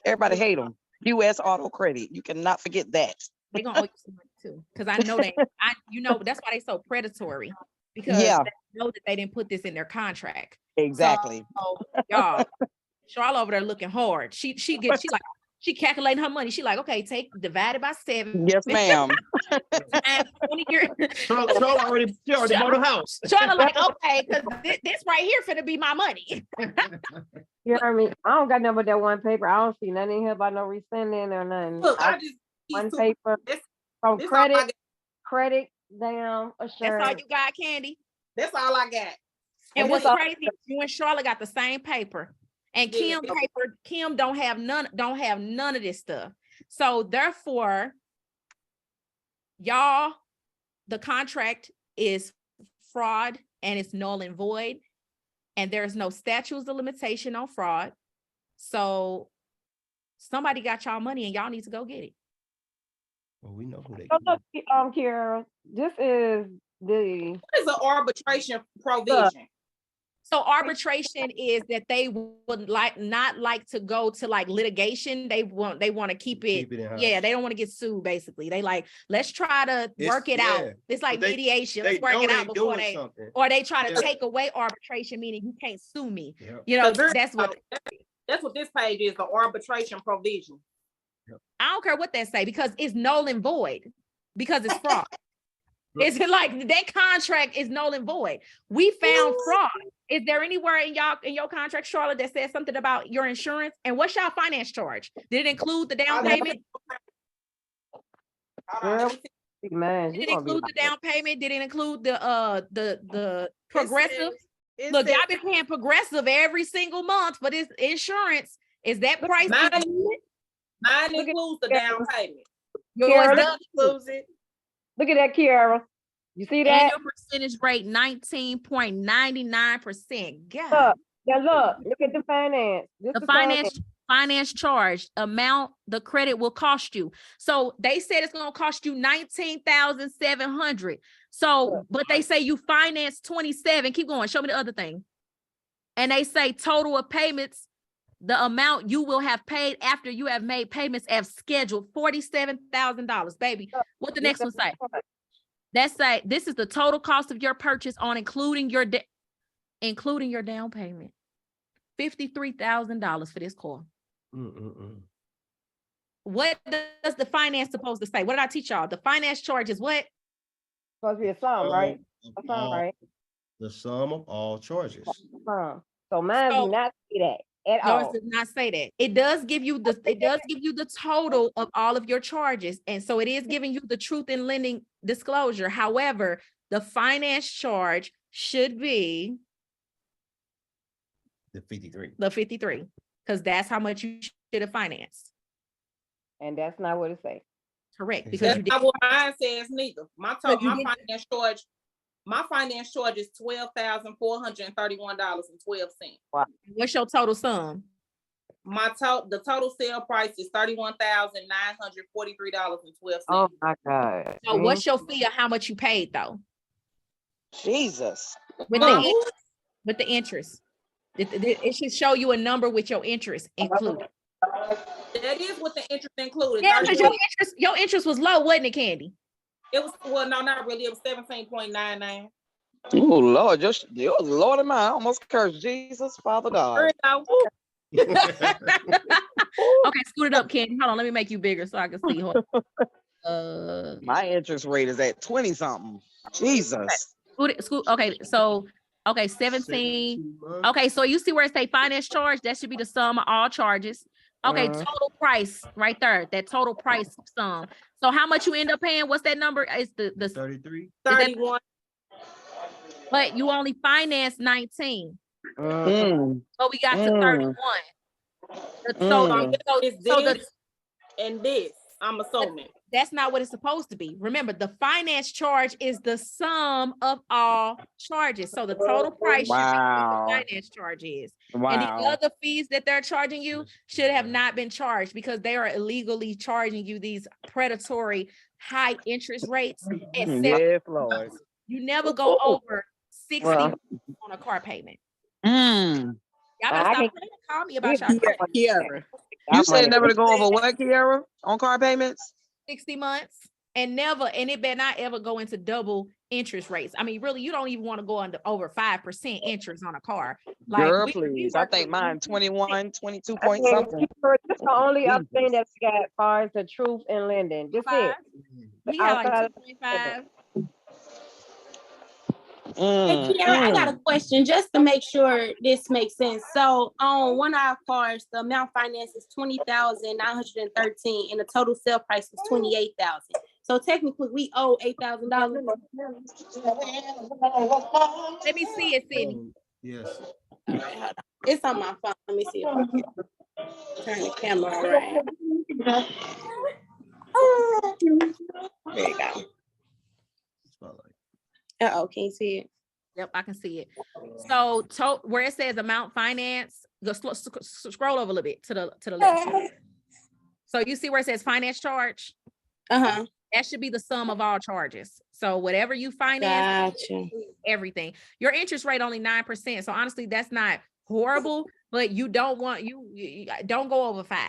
Everybody hate them. U.S. Auto Credit. You cannot forget that. They're gonna owe you some money too. Because I know that's why they're so predatory. Because they know that they didn't put this in their contract. Exactly. So, y'all, Charlotte over there looking hard. She calculating her money. She like, okay, divided by 7. Yes, ma'am. And 20 years. Charlotte already bought a house. Charlotte like, okay, because this right here finna be my money. You know what I mean? I don't got nothing but that one paper. I don't see nothing in here about no rescinding or nothing. Look, I just one paper from credit down assurance. That's all you got, Candy? That's all I got. And what's crazy, you and Charlotte got the same paper. And Kim don't have none of this stuff. So therefore, y'all, the contract is fraud and it's null and void. And there's no statutes of limitation on fraud. So somebody got y'all money and y'all need to go get it. Well, we know who they look, Kiara, this is what is an arbitration provision? So arbitration is that they would not like to go to like litigation. They want to keep it. in-house. Yeah, they don't want to get sued. Basically, they like, let's try to work it out. Yeah. It's like But mediation. They Let's work know it out they before doing they, something. or they try to Yeah. take away arbitration, meaning you can't sue me. Yep. You know, So that's what. That's what this page is, the arbitration provision. I don't care what they say because it's null and void because it's fraud. It's like that contract is null and void. We found fraud. Is there anywhere in your contract, Charlotte, that says something about your insurance? And what's y'all finance charge? Did it include the down payment? Girl, man, Did you it gonna be include the like, down payment? Did it include the progressive? It Look, says- y'all been paying progressive every single month for this insurance. Is that price? Mine included? includes the down payment. Yours Kiara, does too. includes it. look at that, Kiara. You see that? Annual percentage rate 19.99%. God. Look at the finance. This The the finance charge amount the credit will cost you. So they said it's going to cost you 19,700. So, but they say you finance 27. Keep going. Show me the other thing. And they say total of payments, the amount you will have paid after you have made payments as scheduled, $47,000, baby. What the next one say? That's say this is the total cost of your purchase on including your down payment. $53,000 for this car. What does the finance supposed to say? What did I teach y'all? The finance charge is what? supposed to be a sum, right? A sum, right? The sum of all charges. Sum. So mine So- do not see that at No, all. it does not say that. It does give you the total of all of your charges. And so it is giving you the truth in lending disclosure. However, the finance charge should be The 53. the 53, because that's how much you should have financed. And that's not what it say. Correct. Because That's you did. not what mine says neither. My But you did- finance charge is $12,431.12. What's your total sum? The total sale price is $31,943.12. Oh my God. So what's your fee of how much you paid though? Jesus. With Mom. the interest. It should show you a number with your interest included. That is what the interest included. Yeah, because 31 your interest was low, wasn't it, Candy? It was, well, no, not really. It was 17.99. Oh Lord, your Lord of mine, I almost cursed Jesus, Father God. Okay, scoot it up, Candy. Hold on, let me make you bigger so I can see. Hold on. My interest rate is at 20 something. Jesus. Okay, so 17. Okay, so you see where it say finance charge? That should be the sum of all charges. Okay, total price right there. That total price sum. So how much you end up paying? What's that number? It's the 33. 31. but you only financed 19. Mm. But we got to Mm. 31. Mm. So it's So this and this, I'm assuming. that's not what it's supposed to be. Remember, the finance charge is the sum of all charges. So the total price should be Wow. what the finance charge is. And the Wow. other fees that they're charging you should have not been charged because they are illegally charging you these predatory high interest rates. At 7%. Yes, Lord. You never go over 60 Well. on a car payment. Mm. Y'all I better can- stop trying to call me about y'all credit. Kiara. You said never to go over what, Kiara? On car payments? 60 months and it better not ever go into double interest rates. I mean, really, you don't even want to go under over 5% interest on a car. Girl, we please. I work think with- mine 21, 22 I point mean, something. This the only other Jesus. thing that we got as far as the truth in lending. This Five. it. We had like Outside of- 2.5. Hey, Mm, Kiara, I got mm. a question just to make sure this makes sense. So on one of our cars, the amount financed is 20,913 and the total sale price was 28,000. So technically we owe $8,000. Let me see it, Sydney. Yes. It's on my phone. Let me see if I can turn the camera around. There you go. Spotlight. Uh-oh, can you see it? Yep, I can see it. So where it says amount finance, go scroll over a little bit to the left. So you see where it says finance charge? Uh-huh. That should be the sum of all charges. So whatever you finance, Gotcha. everything. Your interest rate only 9%. So honestly, that's not horrible, but you don't want you don't go over 5.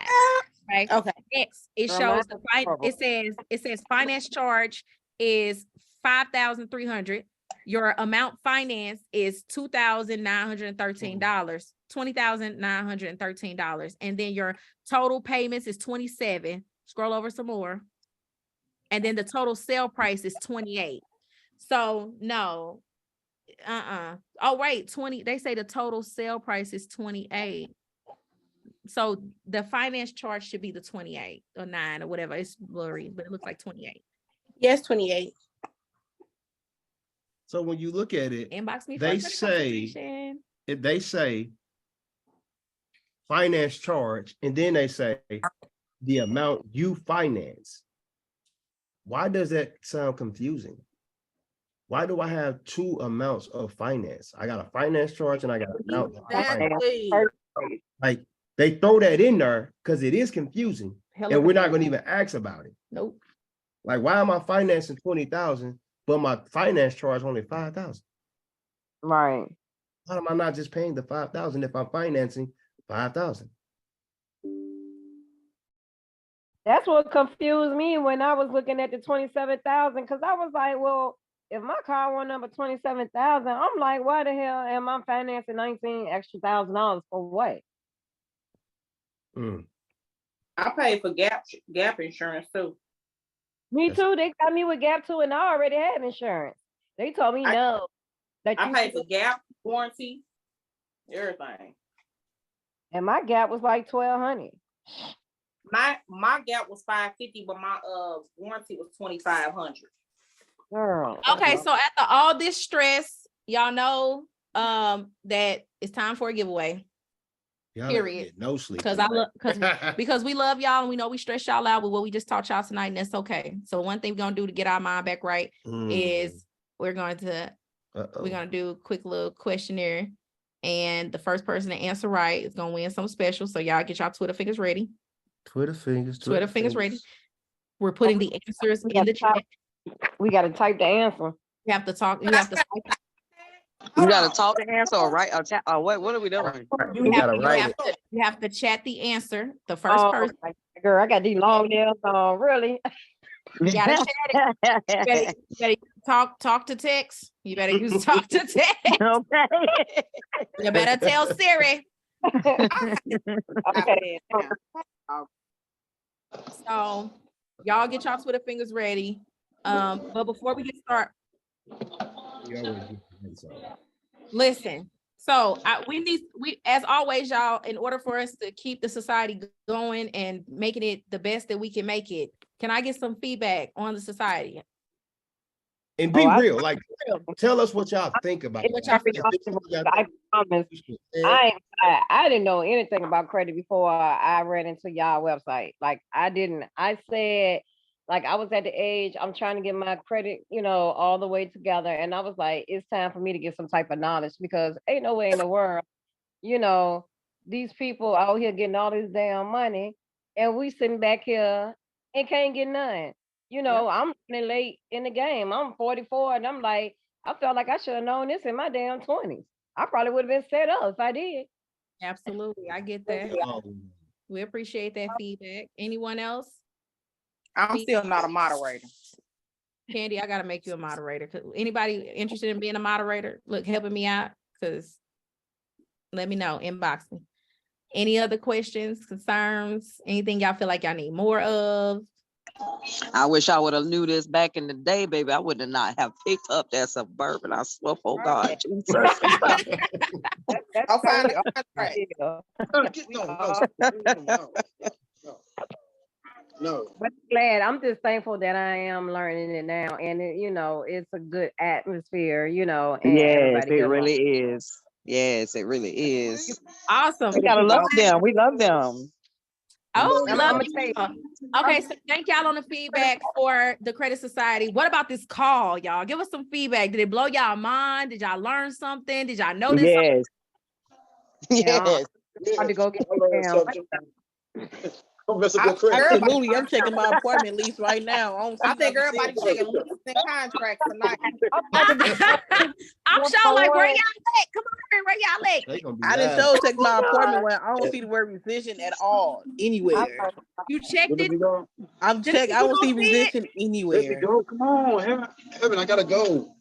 Right. Okay. Next, it Well, shows mine is it says finance charge is 5,300. Your amount financed is $2,913, $20,913. And then your total payments is 27. Scroll over some more. And then the total sale price is 28. So no, oh wait, 20. They say the total sale price is 28. So the finance charge should be the 28 or 9 or whatever. It's blurry, but it looks like 28. Yes, 28. So when you look at it, Inbox me for they a credit say, consultation. if they say finance charge, and then they say the amount you finance, why does that sound confusing? Why do I have 2 amounts of finance? I got a finance charge and I got an amount of finance. Exactly. Like they throw that in there because it is confusing, and we're not going to even ask about it. Nope. Like, why am I financing 20,000, but my finance charge only 5,000? Right. Why am I not just paying the 5,000 if I'm financing 5,000? That's what confused me when I was looking at the 27,000, because I was like, well, if my car went number 27,000, I'm like, why the hell am I financing 19 extra $1,000 for what? I paid for gap insurance too. Me too. They got me with Gap too, and I already have insurance. They told me no. That I you paid should- for gap warranty, everything. and my Gap was like 1,200. My gap was $550, but my warranty was $2,500. Girl. Okay, so after all this stress, y'all know that it's time for a giveaway. Y'all Period. get no sleep. Because because we love y'all and we know we stress y'all out with what we just taught y'all tonight, and that's okay. So one thing we're gonna do to get our mind back right is we're gonna do a quick little questionnaire, and the first person to answer right is gonna win something special. So y'all get y'all Twitter fingers ready. Twitter fingers ready. We're putting the answers in the chat. We got to type the answer. You have to talk. You have to. You gotta talk the answer or write or chat or what are we doing? You gotta write it. You have to chat the answer. The first person. Girl, I got these long nails on. Really? You gotta chat it. You better talk to text. You better use talk to text. Okay. You better tell Siri. Okay. So y'all get y'all Twitter fingers ready. But before we get started, listen. So we as always, y'all, in order for us to keep the society going and making it the best that we can make it, can I get some feedback on the society? And be real, like tell us what y'all think about it. I promise. I didn't know anything about credit before I read into y'all website. Like I said, like I was at the age, I'm trying to get my credit, all the way together. And I was like, it's time for me to get some type of knowledge, because ain't no way in the world, these people out here getting all this damn money and we sitting back here and can't get none. I'm running late in the game. I'm 44 and I'm like, I felt like I should have known this in my damn 20s. I probably would have been set up if I did. Absolutely. I get that. We appreciate that feedback. Anyone else? I'm still not a moderator. Candy, I gotta make you a moderator. Anybody interested in being a moderator? Look, helping me out, because let me know, inbox me. Any other questions, concerns, anything y'all feel like y'all need more of? I wish I would have knew this back in the day, baby. I would have not have picked up that Suburban. I swear, for God, Jesus. I'll find No. But glad. I'm just thankful that I am learning it now, and it's a good atmosphere, and Yes, everybody it gets really along. is. Yes, it really is. Awesome. We gotta love them. We love them. Oh, we love I'ma you. Okay, so thank y'all on the feedback for the Credit Society. What about this call, y'all? Give us some feedback. Did it blow y'all mind? Did y'all learn something? Did y'all notice Yes. Yeah, Yes. I'm about to go get I learned down. something. Don't mess up your credit. Absolutely, I'm checking my apartment lease right now. I think everybody checking leases and contracts tonight. I'm sure like where y'all at? Come on here, where y'all at? They gonna be I didn't mad. show check my apartment where I don't see the word rescission at all anywhere. You checked Let it? me go. I'm Did check. you I don't go see see it? rescission Let me anywhere. go. Come on, Heaven, I gotta go.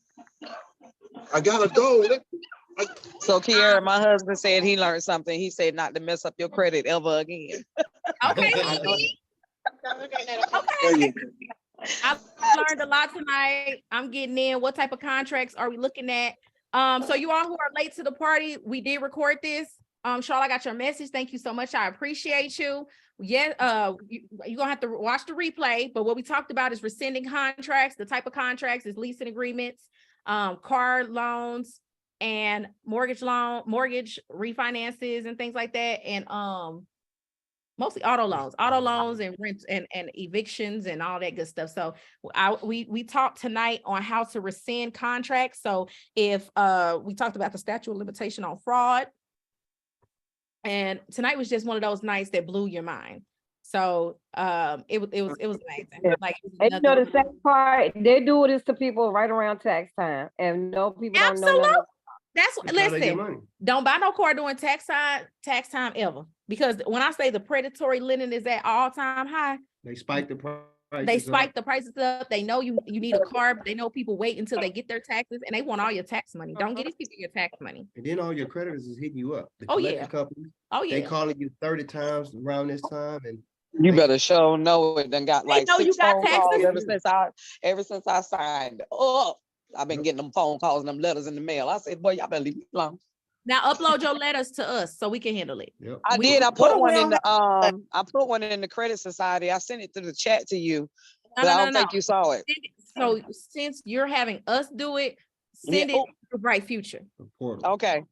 I gotta go. So Kiara, my husband said he learned something. He said not to mess up your credit ever again. Okay, There okay. you go. I learned a lot tonight. I'm getting in. What type of contracts are we looking at? So you all who are late to the party, we did record this. Charlotte, I got your message. Thank you so much. I appreciate you. Yeah, you're gonna have to watch the replay, but what we talked about is rescinding contracts. The type of contracts is leasing agreements, car loans, and mortgage refinances and things like that. And mostly auto loans and rent and evictions and all that good stuff. So we talked tonight on how to rescind contracts. So if we talked about the statute of limitation on fraud, and tonight was just one of those nights that blew your mind. So it was amazing. Like, And you know the second part, they do this to people right around tax time, and no people don't know nothing. That's what, listen, don't buy no car during tax time ever. Because when I say the predatory lending is at all-time high, They spike the price. they spike the prices up. They know you need a car, but they know people wait until they get their taxes and they want all your tax money. Don't get these people your tax money. And then all your creditors is hitting you up. The Oh, yeah. collection companies, Oh yeah. they calling you 30 times around this time, and You better show know it. Done got They like know you 6 got phone calls taxes. ever since I signed up. I've been getting them phone calls and them letters in the mail. I said, boy, y'all better leave me alone. Now upload your letters to us so we can handle it. Yep. I did. I put one in the I put one in the credit society. I sent it through the chat to you, but I don't think you saw it. So since you're having us do it, send it to Bright Future. Okay.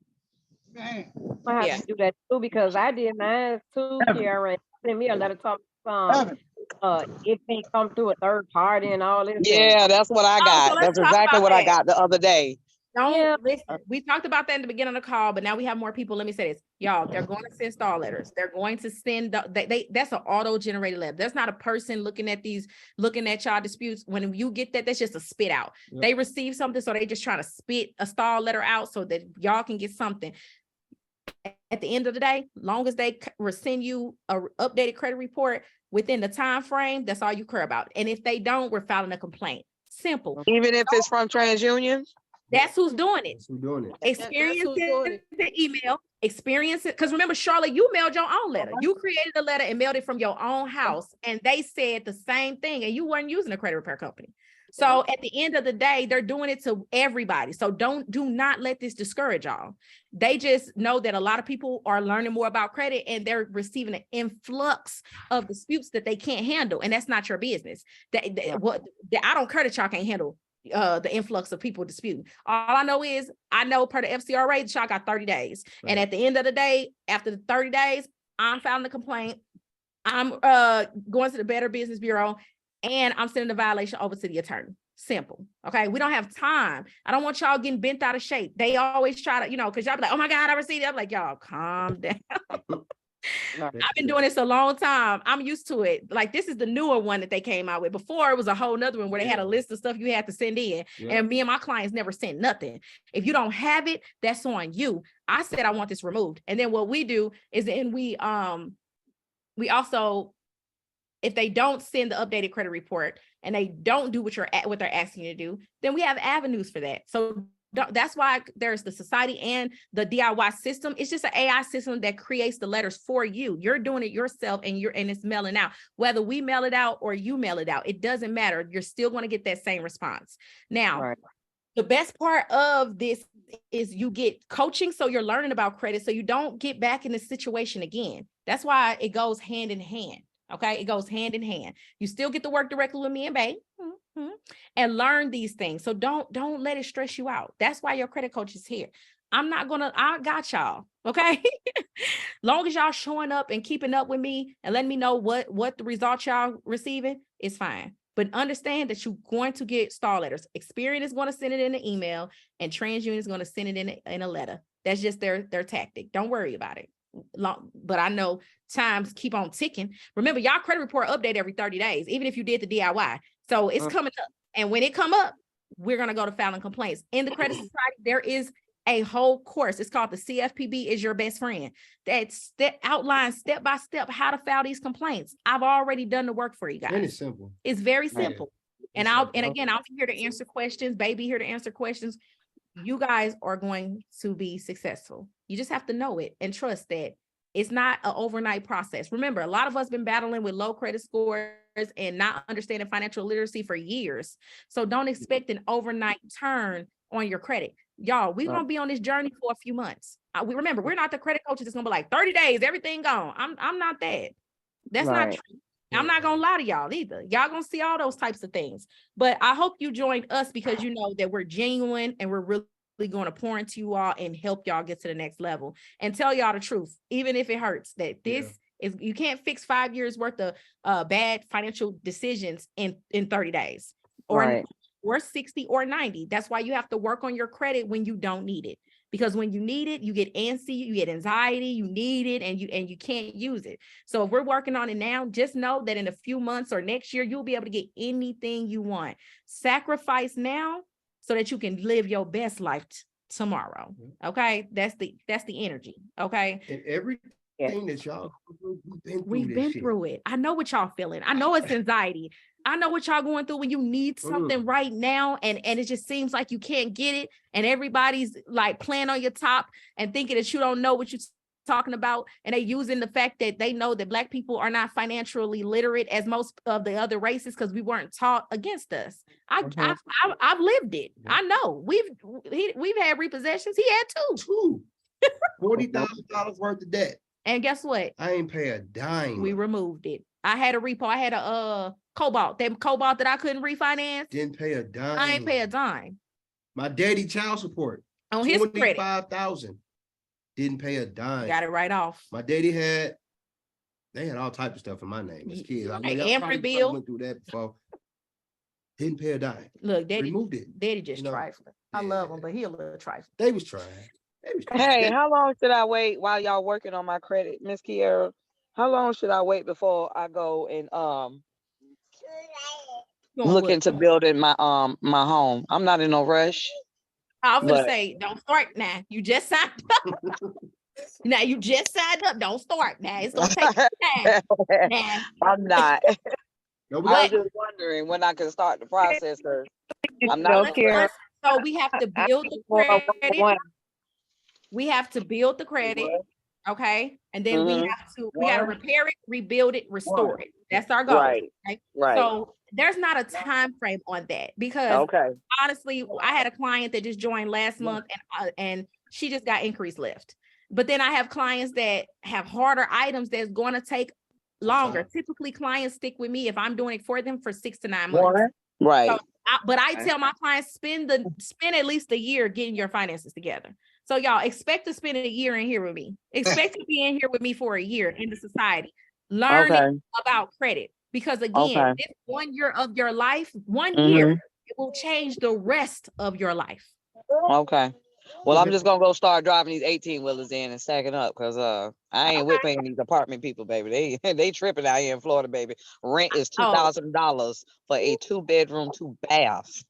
I have to do that too because I did mine too, Kiara. Send me a letter talking it can't come through a third party and all this. Yeah, that's what I got. So That's exactly what I got the other day. Listen, we talked about that in the beginning of the call, but now we have more people. Let me say this, y'all, they're going to send stall letters. They're going to send that's an auto-generated letter. That's not a person looking at y'all disputes. When you get that, that's just a spit out. Yep. They receive something, so they just trying to spit a stall letter out so that y'all can get something. At the end of the day, long as they send you a updated credit report within the time frame, that's all you care about. And if they don't, we're filing a complaint. Simple. Even if it's from TransUnion? That's who's doing it. That's who's doing it. Experience the email. Experience it. Because remember, Charlotte, you mailed your own letter. You created a letter and mailed it from your own house. And they said the same thing. And you weren't using a credit repair company. So at the end of the day, they're doing it to everybody. So do not let this discourage y'all. They just know that a lot of people are learning more about credit and they're receiving an influx of disputes that they can't handle. And that's not your business. I don't care that y'all can't handle the influx of people disputing. All I know is per the FCRA, y'all got 30 days. Right. And at the end of the day, after the 30 days, I'm filing the complaint. I'm going to the Better Business Bureau and I'm sending the violation over to the attorney. Simple. Okay. We don't have time. I don't want y'all getting bent out of shape. They always try to, because y'all be like, oh my God, I received it. I'm like, y'all calm down. I've been doing this a long time. I'm used to it. Like this is the newer one that they came out with. Before it was a whole nother one where they had a list of stuff you had to send in. And me and my clients never sent nothing. If you don't have it, that's on you. I said, I want this removed. And then what we do is then we also, if they don't send the updated credit report and they don't do what they're asking you to do, then we have avenues for that. So that's why there's the society and the DIY system. It's just an AI system that creates the letters for you. You're doing it yourself and it's mailing out. Whether we mail it out or you mail it out, it doesn't matter. You're still going to get that same response. Now, the best part of this is you get coaching. So you're learning about credit. So you don't get back in this situation again. That's why it goes hand in hand. Okay, it goes hand in hand. You still get to work directly with me and Bae and learn these things. So don't let it stress you out. That's why your credit coach is here. I got y'all. Okay. Long as y'all showing up and keeping up with me and letting me know what the results y'all receiving is fine. But understand that you're going to get stall letters. Experian is going to send it in an email and TransUnion is going to send it in a letter. That's just their tactic. Don't worry about it. but I know times keep on ticking. Remember, y'all credit report update every 30 days, even if you did the DIY. So it's coming up. And when it come up, we're going to go to filing complaints. In the credit society, there is a whole course. It's called the CFPB is your best friend. That outlines step by step how to file these complaints. I've already done the work for you guys. And it's simple. It's very simple. And I'll be here to answer questions, baby here to answer questions. You guys are going to be successful. You just have to know it and trust that it's not an overnight process. Remember, a lot of us been battling with low credit scores and not understanding financial literacy for years. So don't expect an overnight turn on your credit. Y'all, we're going to be on this journey for a few months. We remember, we're not the credit coaches that's going to be like 30 days, everything gone. I'm not that. That's not true. I'm not going to lie to y'all either. Y'all going to see all those types of things. But I hope you joined us because you know that we're genuine and we're really going to pour into you all and help y'all get to the next level and tell y'all the truth, even if it hurts, that this is, you can't fix 5 years worth of bad financial decisions in 30 days or 60 or 90. That's why you have to work on your credit when you don't need it. Because when you need it, you get antsy, you get anxiety, you need it, and you can't use it. So if we're working on it now, just know that in a few months or next year, you'll be able to get anything you want. Sacrifice now so that you can live your best life tomorrow. Okay, that's the energy. Okay, and everything that y'all we've been through it. I know what y'all feeling. I know it's anxiety. I know what y'all going through when you need something right now, and it just seems like you can't get it, and everybody's like playing on your top and thinking that you don't know what you're talking about, and they using the fact that they know that Black people are not financially literate as most of the other races because we weren't taught against us. I've lived it. I know we've had repossessions. He had two. $40,000 worth of debt. And guess what? I ain't pay a dime. We removed it. I had a repo. I had a Cobalt. That Cobalt that I couldn't refinance. Didn't pay a dime. I ain't pay a dime. My daddy child support on his credit. $25,000. Didn't pay a dime. Got it right off. My daddy they had all types of stuff in my name as kids. I know y'all probably went through that before. Didn't pay a dime. Look, daddy removed it. Daddy just trifling. I love him, but he a little trifling. They was trying. Hey, how long should I wait while y'all working on my credit, Miss Kiera? How long should I wait before I go and look into building my my home? I'm not in no rush. I was gonna say, don't start now. You just signed up. Now you just signed up. Don't start now. It's gonna take time. Nah. I'm not. I was just wondering when I can start the process. I'm not scared. So we have to build the credit. We have to build the credit, okay? And then we gotta repair it, rebuild it, restore it. That's our goal. Right. So there's not a time frame on that because honestly, I had a client that just joined last month and she just got increased lift. But then I have clients that have harder items that's going to take longer. Typically, clients stick with me if I'm doing it for them for 6 to 9 months. Right. So, but I tell my clients spend at least a year getting your finances together. So y'all expect to spend a year in here with me. Expect to be in here with me for a year in the society, learning about credit. Because again, this 1 year of your life, 1 year, it will change the rest of your life. Okay. Well, I'm just gonna go start driving these 18-wheelers in and stacking up because I ain't with paying these apartment people, baby. They tripping out here in Florida, baby. Rent is $2,000 for a 2-bedroom, 2-bath.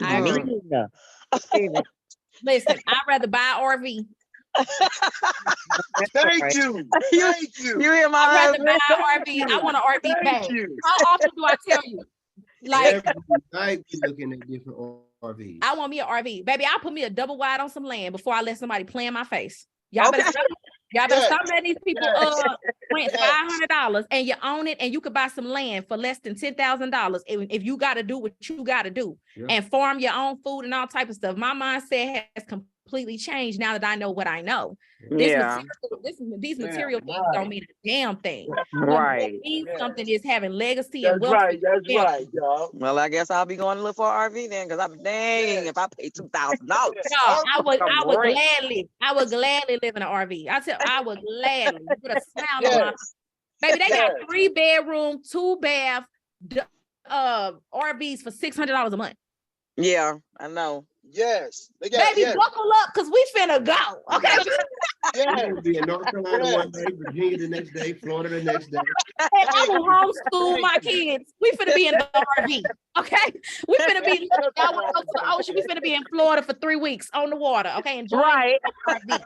I agree. Listen, I'd rather buy an RV. Thank you. Thank you. You hear my I'd rather buy an RV. I want an RV bag. How often do I tell you? Like, every night we looking at different RVs. I want me an RV. Baby, I'll put me a double wide on some land before I let somebody play in my face. Y'all better stop letting these people rent $500 and you own it and you could buy some land for less than $10,000 if you got to do what you got to do and farm your own food and all type of stuff. My mindset has completely changed now that I know what I know. These material things don't mean a damn thing. What means something is having legacy and wealth. That's right, y'all. Well, I guess I'll be going to look for an RV then, because I'm dang if I pay $2,000. No, I would gladly live in an RV. I would gladly with a smile on my face. Baby, they got 3-bedroom, 2-bath RVs for $600 a month. Yeah, I know. Yes. They got, baby, buckle up because we finna go. Okay. We're Yes, gonna be in North Carolina yes. one day, Virginia the next day, Florida the next day. And I will homeschool my kids. We finna be in the RV. Okay. We finna be, y'all wanna go to the ocean. We finna be in Florida for 3 weeks on the water. Okay. Enjoying Right. the RV.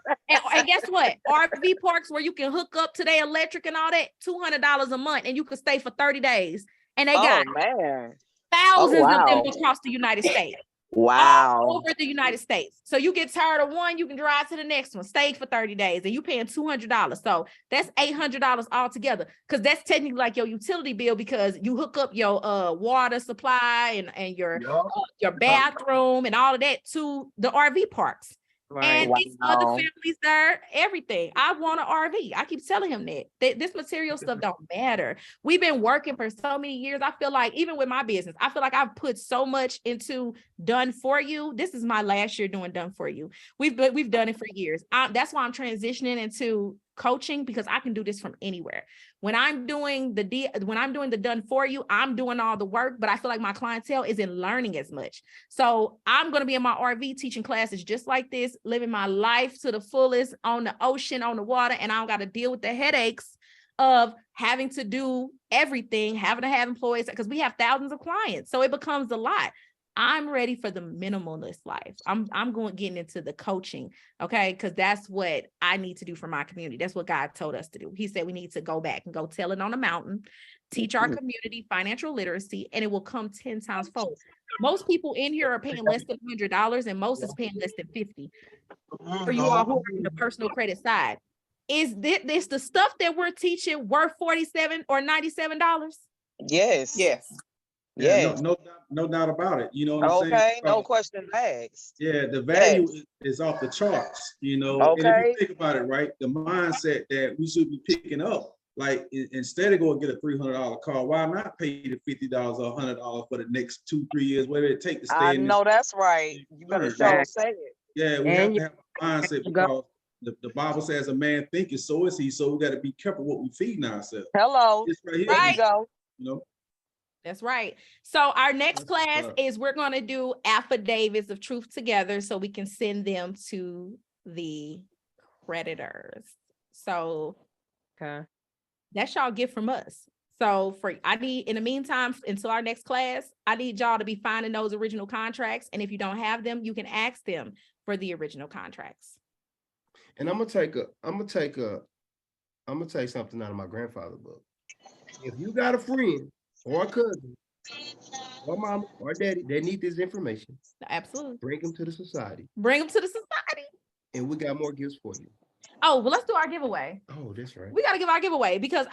And guess what? RV parks where you can hook up to their electric and all that, $200 a month, and you can stay for 30 days. And they got Oh man. thousands of them wow. across the United States. All Wow. over the United States. So you get tired of one, you can drive to the next one, stay for 30 days, and you paying $200. So that's $800 altogether. Because that's technically like your utility bill, because you hook up your water supply and your bathroom and all of that to the RV parks. And it's other Wow. families there, everything. I want an RV. I keep telling him that this material stuff don't matter. We've been working for so many years. I feel like even with my business, I feel like I've put so much into done for you. This is my last year doing done for you. We've done it for years. That's why I'm transitioning into coaching, because I can do this from anywhere. When I'm doing the done for you, I'm doing all the work, but I feel like my clientele isn't learning as much. So I'm going to be in my RV teaching classes just like this, living my life to the fullest on the ocean, on the water, and I don't got to deal with the headaches of having to do everything, having to have employees, because we have thousands of clients. So it becomes a lot. I'm ready for the minimalist life. I'm getting into the coaching, okay? Because that's what I need to do for my community. That's what God told us to do. He said we need to go back and go tell it on the mountain, teach our community financial literacy, and it will come 10 times fold. Most people in here are paying less than $100, and most is paying less than $50. For you all who are on the personal credit side, is this the stuff that we're teaching worth $47 or $97? Yes. Yes. Yeah, Yes. no doubt about it. You know what I'm saying? Okay. No question asked. Yeah, the value Yes. is off the charts, you know. And if Okay. you think about it, right, the mindset that we should be picking up, like instead of going to get a $300 car, why not pay the $50 or $100 for the next 2-3 years, whatever it takes to stay I in know that's right. You better this. show say it. Yeah, we And have you to have a mindset go. because the Bible says a man thinketh, so is he. So we got to be careful what we feeding ourselves. Hello. It's right here, There Right. you go. you know. That's right. So our next That's what's class up. is we're going to do affidavits of truth together so we can send them to the creditors. So Okay. that's y'all gift from us. So in the meantime, until our next class, I need y'all to be finding those original contracts. And if you don't have them, you can ask them for the original contracts. And I'm gonna take something out of my grandfather's book. If you got a friend or a cousin or mama or daddy, they need this information. Absolutely. Bring them to the society, Bring them to the society. and we got more gifts for you. Oh, well, let's do our giveaway. Oh, that's right. We got to give our giveaway because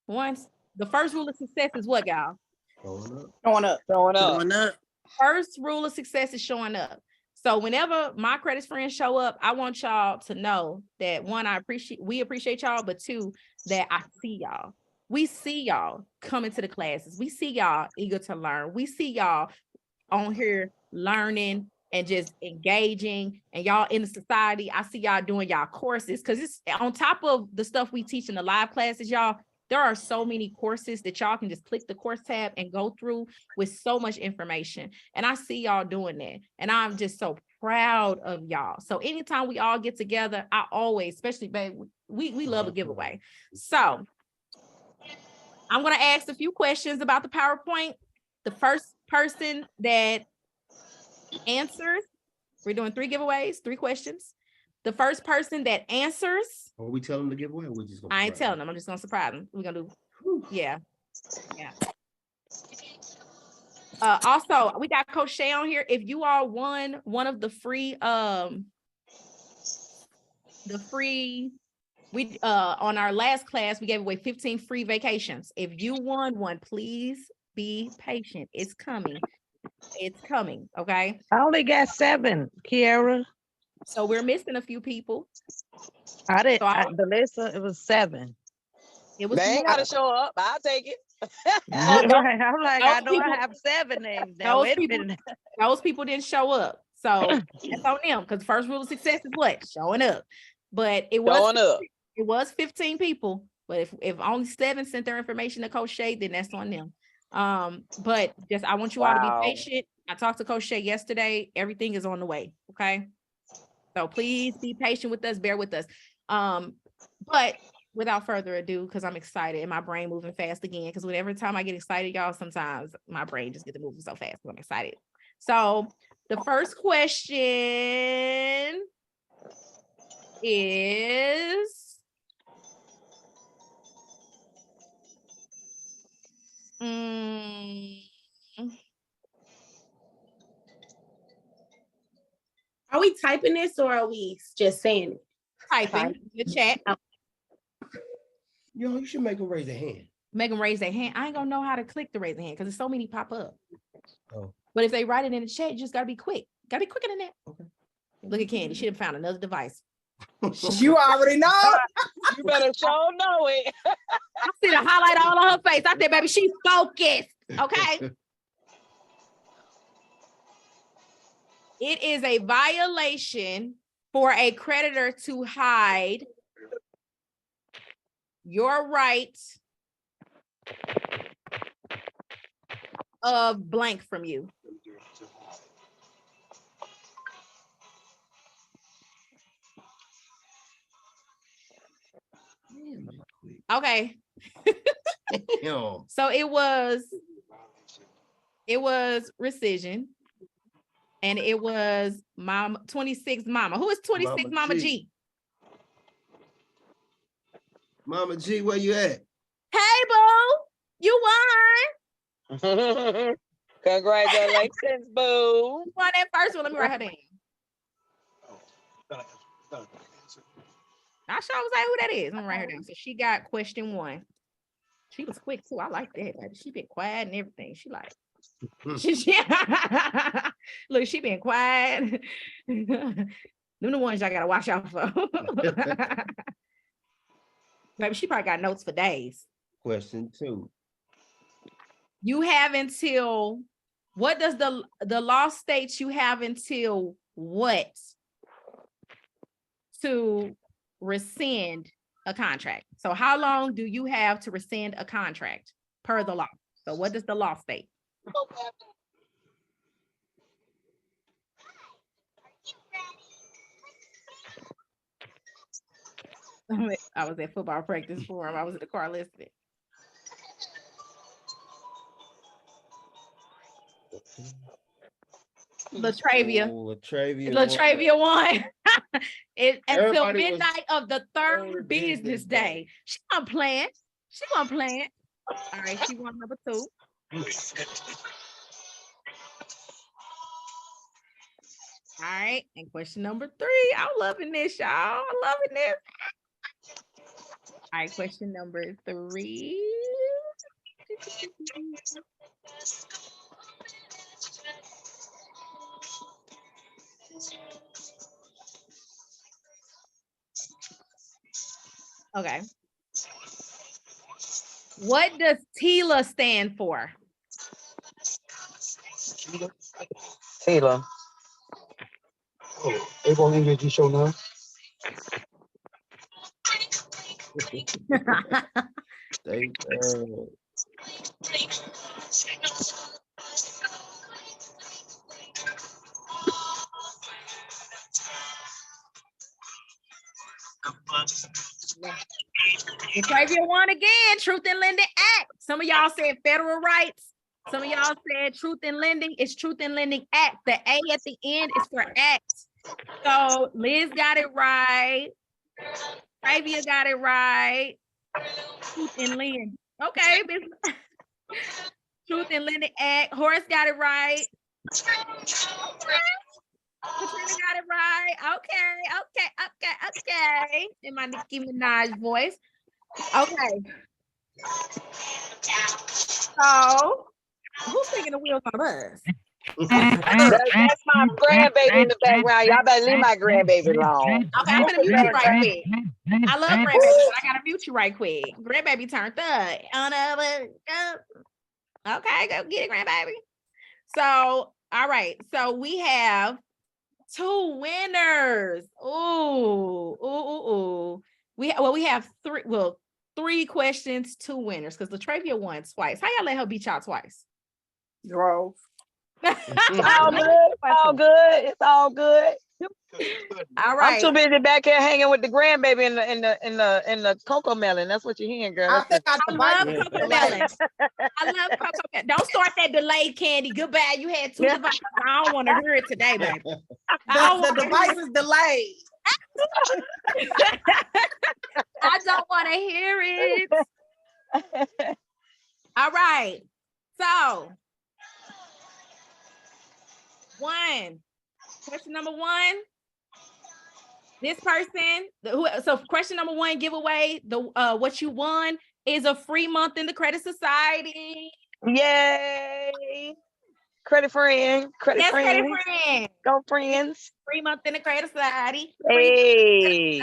the first rule of success is what, y'all? Showing up. Showing up. Showing up. Showing up. First rule of success is showing up. So whenever my credit friends show up, I want y'all to know that one, we appreciate y'all, but two, that I see y'all. We see y'all coming to the classes. We see y'all eager to learn. We see y'all on here learning and just engaging, and y'all in the society. I see y'all doing y'all courses, because it's on top of the stuff we teach in the live classes, y'all. There are so many courses that y'all can just click the course tab and go through with so much information. And I see y'all doing that. And I'm just so proud of y'all. So anytime we all get together, I always, especially, babe, we love a giveaway. So I'm going to ask a few questions about the PowerPoint. The first person that answers, we're doing 3 giveaways, 3 questions. The first person that answers, Or we tell them to give away. We're just gonna. I ain't telling them. I'm just gonna surprise them. We're gonna do, yeah. Also, we got Coach Shay on here. If you all won one of the free, on our last class, we gave away 15 free vacations. If you won one, please be patient. It's coming. It's coming. Okay. I only got 7, Kiara. So we're missing a few people. I didn't. So Delissa, it was 7. It was They ain't more. gotta show up. I'll take it. I'm like, I know people- I have 7 names. Now, wait a minute. Those people didn't show up. So that's on them, because the first rule of success is what? Showing up. But it was 15 people. But if only 7 sent their information to Coach Shay, then that's on them. But just I want you all to be patient. I talked to Coach Shay yesterday. Everything is on the way. Okay. So please be patient with us, bear with us. But without further ado, because I'm excited and my brain moving fast again, because whenever time I get excited, y'all, sometimes my brain just gets moving so fast because I'm excited. So the first question is, Are we typing this or are we just saying it? typing the chat. Yo, you should make them raise their hand. Make them raise their hand. I ain't gonna know how to click the raise their hand because there's so many pop up. Oh. But if they write it in the chat, you just gotta be quick. Gotta be quicker than that. Okay. Look at Candy. She have found another device. You already know. You better show know it. I see the highlight all on her face. I said, baby, she's focused. Okay. It is a violation for a creditor to hide your right of blank from you. Okay. Yo. So it was rescission. And it was Mama 26 Mama. Who is 26 Mama G? Mama G, where you at? Hey, boo, you won. Congratulations, boo. You won that first one. Let me write her name. I sure was like, who that is. I'm gonna write her down. So she got question 1. She was quick too. I like that. Baby. She been quiet and everything. She like, look, she been quiet. Them the ones y'all gotta watch out for. Maybe she probably got notes for days. Question 2. You have until, what does the law states you have until what to rescind a contract? So how long do you have to rescind a contract per the law? So what does the law state? I was at football practice for him. I was in the car listening. Latravia won. Until midnight of the third business day. She wasn't playing. All right, she won number 2. All right, and question number 3. I'm loving this, y'all. I'm loving this. All right, question number 3. Okay. What does TILA stand for? Taylor. Oh, April Energy Show now. Latravia won again. Truth in Lending Act. Some of y'all said federal rights. Some of y'all said Truth in Lending. It's Truth in Lending Act. The A at the end is for act. So Liz got it right. Latravia got it right. Truth in Lending. Okay. Truth in Lending Act. Horace got it right. Katrina got it right. Okay. In my Nicki Minaj voice. Okay. So, who's taking the wheels on us? That's my grandbaby in the background. Y'all better leave my grandbaby alone. Okay, I'm gonna mute you right quick. I love grandbaby, but I gotta mute you right quick. Grandbaby turned up. Okay, go get it, grandbaby. So, all right. So we have 2 winners. Ooh. We have 3 questions, 2 winners, because Latravia won twice. How y'all let her beat y'all twice? Drove. It's all good. It's all good. All I'm too right. busy back here hanging with the grandbaby in the cocoa melon. That's what you're hearing, girl. I think I I love cocoa melon. I love cocoa melon. Don't start that delayed candy. Goodbye. You had two devices. I don't want to hear it today, baby. the device is delayed. I don't want to hear it. All right. So, question number one. This person, so question number one giveaway, what you won is a free month in the Credit Society. Yay! Credit friend. Yes, credit friend. Go friends. Free month in the Credit Society. Hey.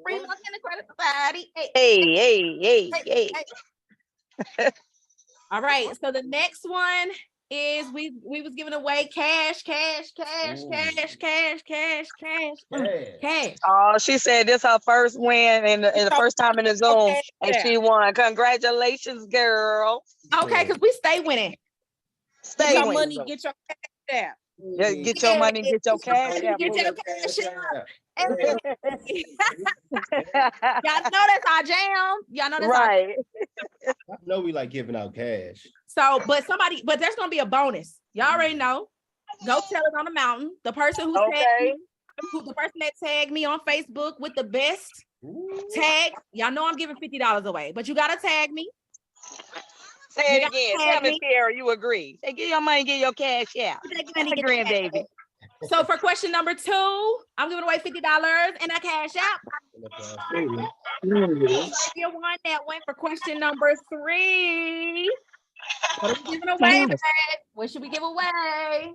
Free month in the Credit Society. Hey. All right. So the next one is we was giving away cash. Oh, she said this her first win and the first time in the Zoom, and she won. Congratulations, girl. Okay, because we stay winning. Stay Get your winning. money, get your cash out. Yeah, get your money, get your cash out. Get your cash out. Y'all know that's our jam. Y'all know that's right. I know we like giving out cash. So, but there's gonna be a bonus. Y'all already know. Go tell it on the mountain. The person who the person that tagged me on Facebook with the best tag. Y'all know I'm giving $50 away, but you gotta tag me. Say it again. Tell me, Sarah, you agree. Say, get your money, get your cash out. Grandbaby. So for question number 2, I'm giving away $50 and a cash out. You won that one for question number 3. What are we giving away? What should we give away?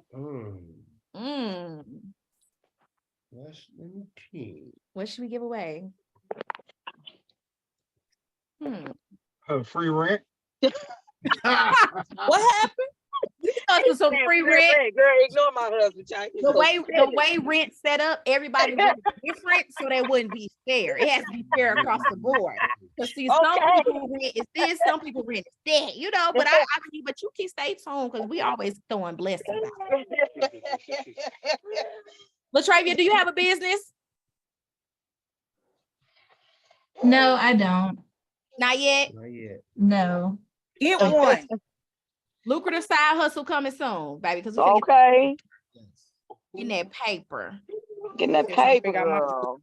What should we give away? Free rent. What happened? Some free rent. Girl, ignore my husband. The way rent set up, everybody was different, so they wouldn't be fair. It has to be fair across the board. Because see, some people rent is this, some people rent is that, you know. But I mean, but you can stay tuned because we always throwing blessings out. Latravia, do you have a business? No, I don't. Not yet. No. Get one. Lucrative side hustle coming soon, baby. Because getting that paper. Getting that paper, girl.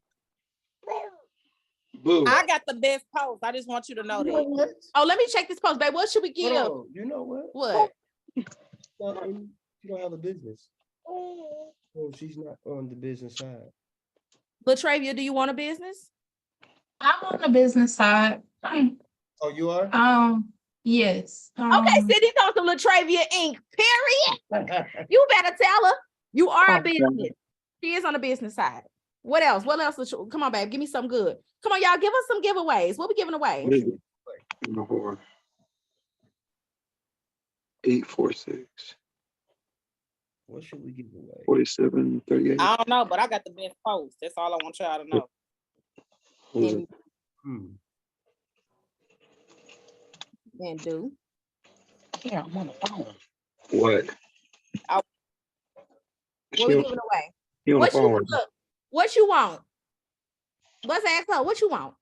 I got the best post. I just want you to know that. Oh, let me check this post, babe. What should we give? You know what? What? You don't have a business. Oh, she's not on the business side. Latravia, do you want a business? I'm on the business side. Oh, you are? Yes. Okay, Cindy on to Latravia Inc. Period. You better tell her you are a business. She is on the business side. What else? Come on, babe. Give me something good. Come on, y'all. Give us some giveaways. What we giving away? 846. What should we give away? 4738. I don't know, but I got the best post. That's all I want y'all to know. And do. Yeah, I'm on the phone. What? What we giving away? You on the phone? What you want? Let's ask her. What you want?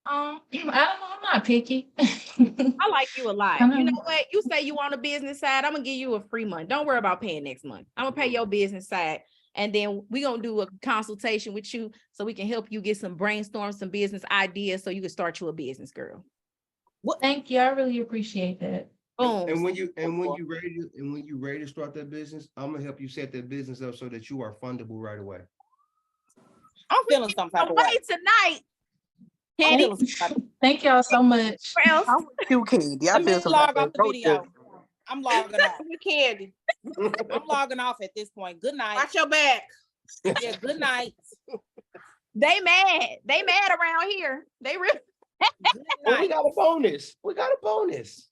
I don't know. I'm not picky. I like you a lot. You know what? You say you on the business side. I'm gonna give you a free month. Don't worry about paying next month. I'm gonna pay your business side, and then we're gonna do a consultation with you so we can help you get some brainstorm, some business ideas, so you can start you a business, girl. Thank you. I really appreciate that. Boom. And when you ready to start that business, I'm gonna help you set that business up so that you are fundable right away. I'm feeling some type of way tonight. Thank y'all so much. I'm with you, Candy. I feel some log off the video. I'm logging off. You Candy. I'm logging off at this point. Good night. Watch your back. Yeah, good night. They mad around here. They really. Well, we got a bonus.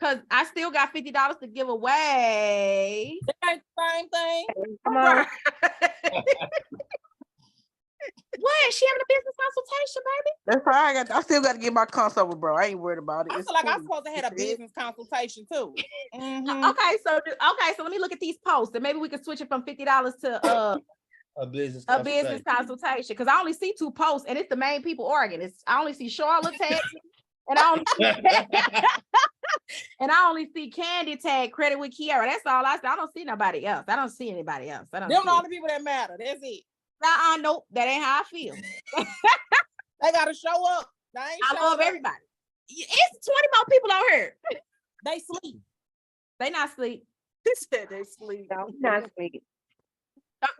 Because I still got $50 to give away. That ain't the same thing. Come on. What? She having a business consultation, baby? That's right. I still got to get my consult with bro. I ain't worried about it. I It's feel like I'm cool. supposed to have a business consultation too. Okay, so let me look at these posts and maybe we can switch it from $50 to A business a business consultation because I only see 2 posts and it's the main people arguing. I only see Charlotte tag and I only see Candy tag credit with Kiara. That's all I see. I don't see nobody else. I don't see anybody else. I don't. Them see all it. the people that matter. That's it. Nope, that ain't how I feel. They gotta show up. I love everybody. It's 20 more people on here. They sleep. They not sleep. He said they sleep. No, not sweet.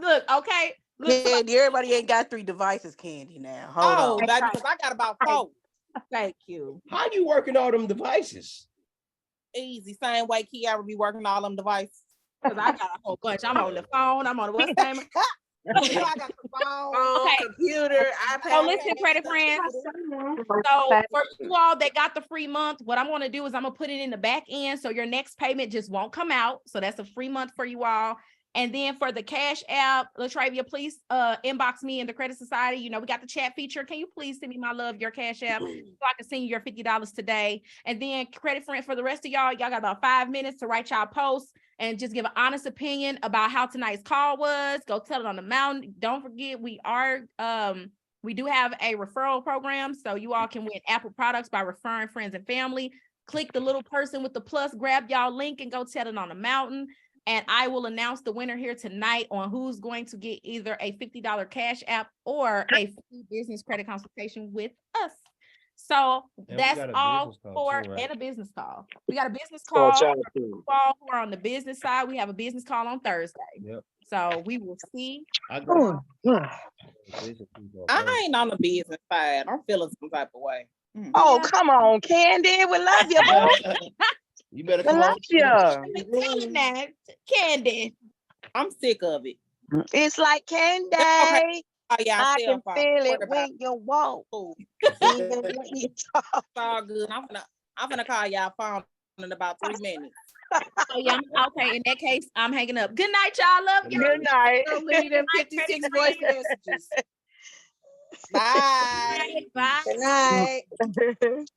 Look, okay. Look, Candy, everybody ain't got 3 devices, Candy, now. Hold Oh, on. baby, because I got about 4. thank you. How you working all them devices? Easy. Same way Kiara be working all them devices. Because I got a whole bunch. I'm on the phone. I'm on the what's name? I got the phone. Okay. Computer, iPad. So listen, credit friends. So for you all that got the free month, what I'm going to do is I'm going to put it in the back end so your next payment just won't come out. So that's a free month for you all. And then for the Cash App, Latravia, please inbox me in the Credit Society. You know, we got the chat feature. Can you please send me my love, your Cash App, so I can send you your $50 today? And then credit friend for the rest of y'all got about 5 minutes to write y'all posts and just give an honest opinion about how tonight's call was. Go tell it on the mountain. Don't forget, we do have a referral program, so you all can win Apple products by referring friends and family. Click the little person with the plus, grab y'all link and go tell it on the mountain. And I will announce the winner here tonight on who's going to get either a $50 Cash App or a free business credit consultation with us. So And that's we got a all business call for too, right? and a business call. We got a business Call call. child too. Who are on the business side. We have a business call on Thursday. Yep. So we will see. I got business people on I ain't on the business side. I'm feeling some type of way. Oh, come on, Candy. We love you, boo. Thursday. You better We come love on. you. Tell them that, Candy. I'm sick of it. It's like candy. Okay. Oh, yeah, I cell can phone. feel What it about when you walk. food? Even when you talk. It's all good. I'm gonna call y'all phone in about 3 minutes. Oh yeah, okay. In that case, I'm hanging up. Good night, y'all. Love y'all. Good night. Don't leave them 56 voice messages. Bye. Bye. Good night.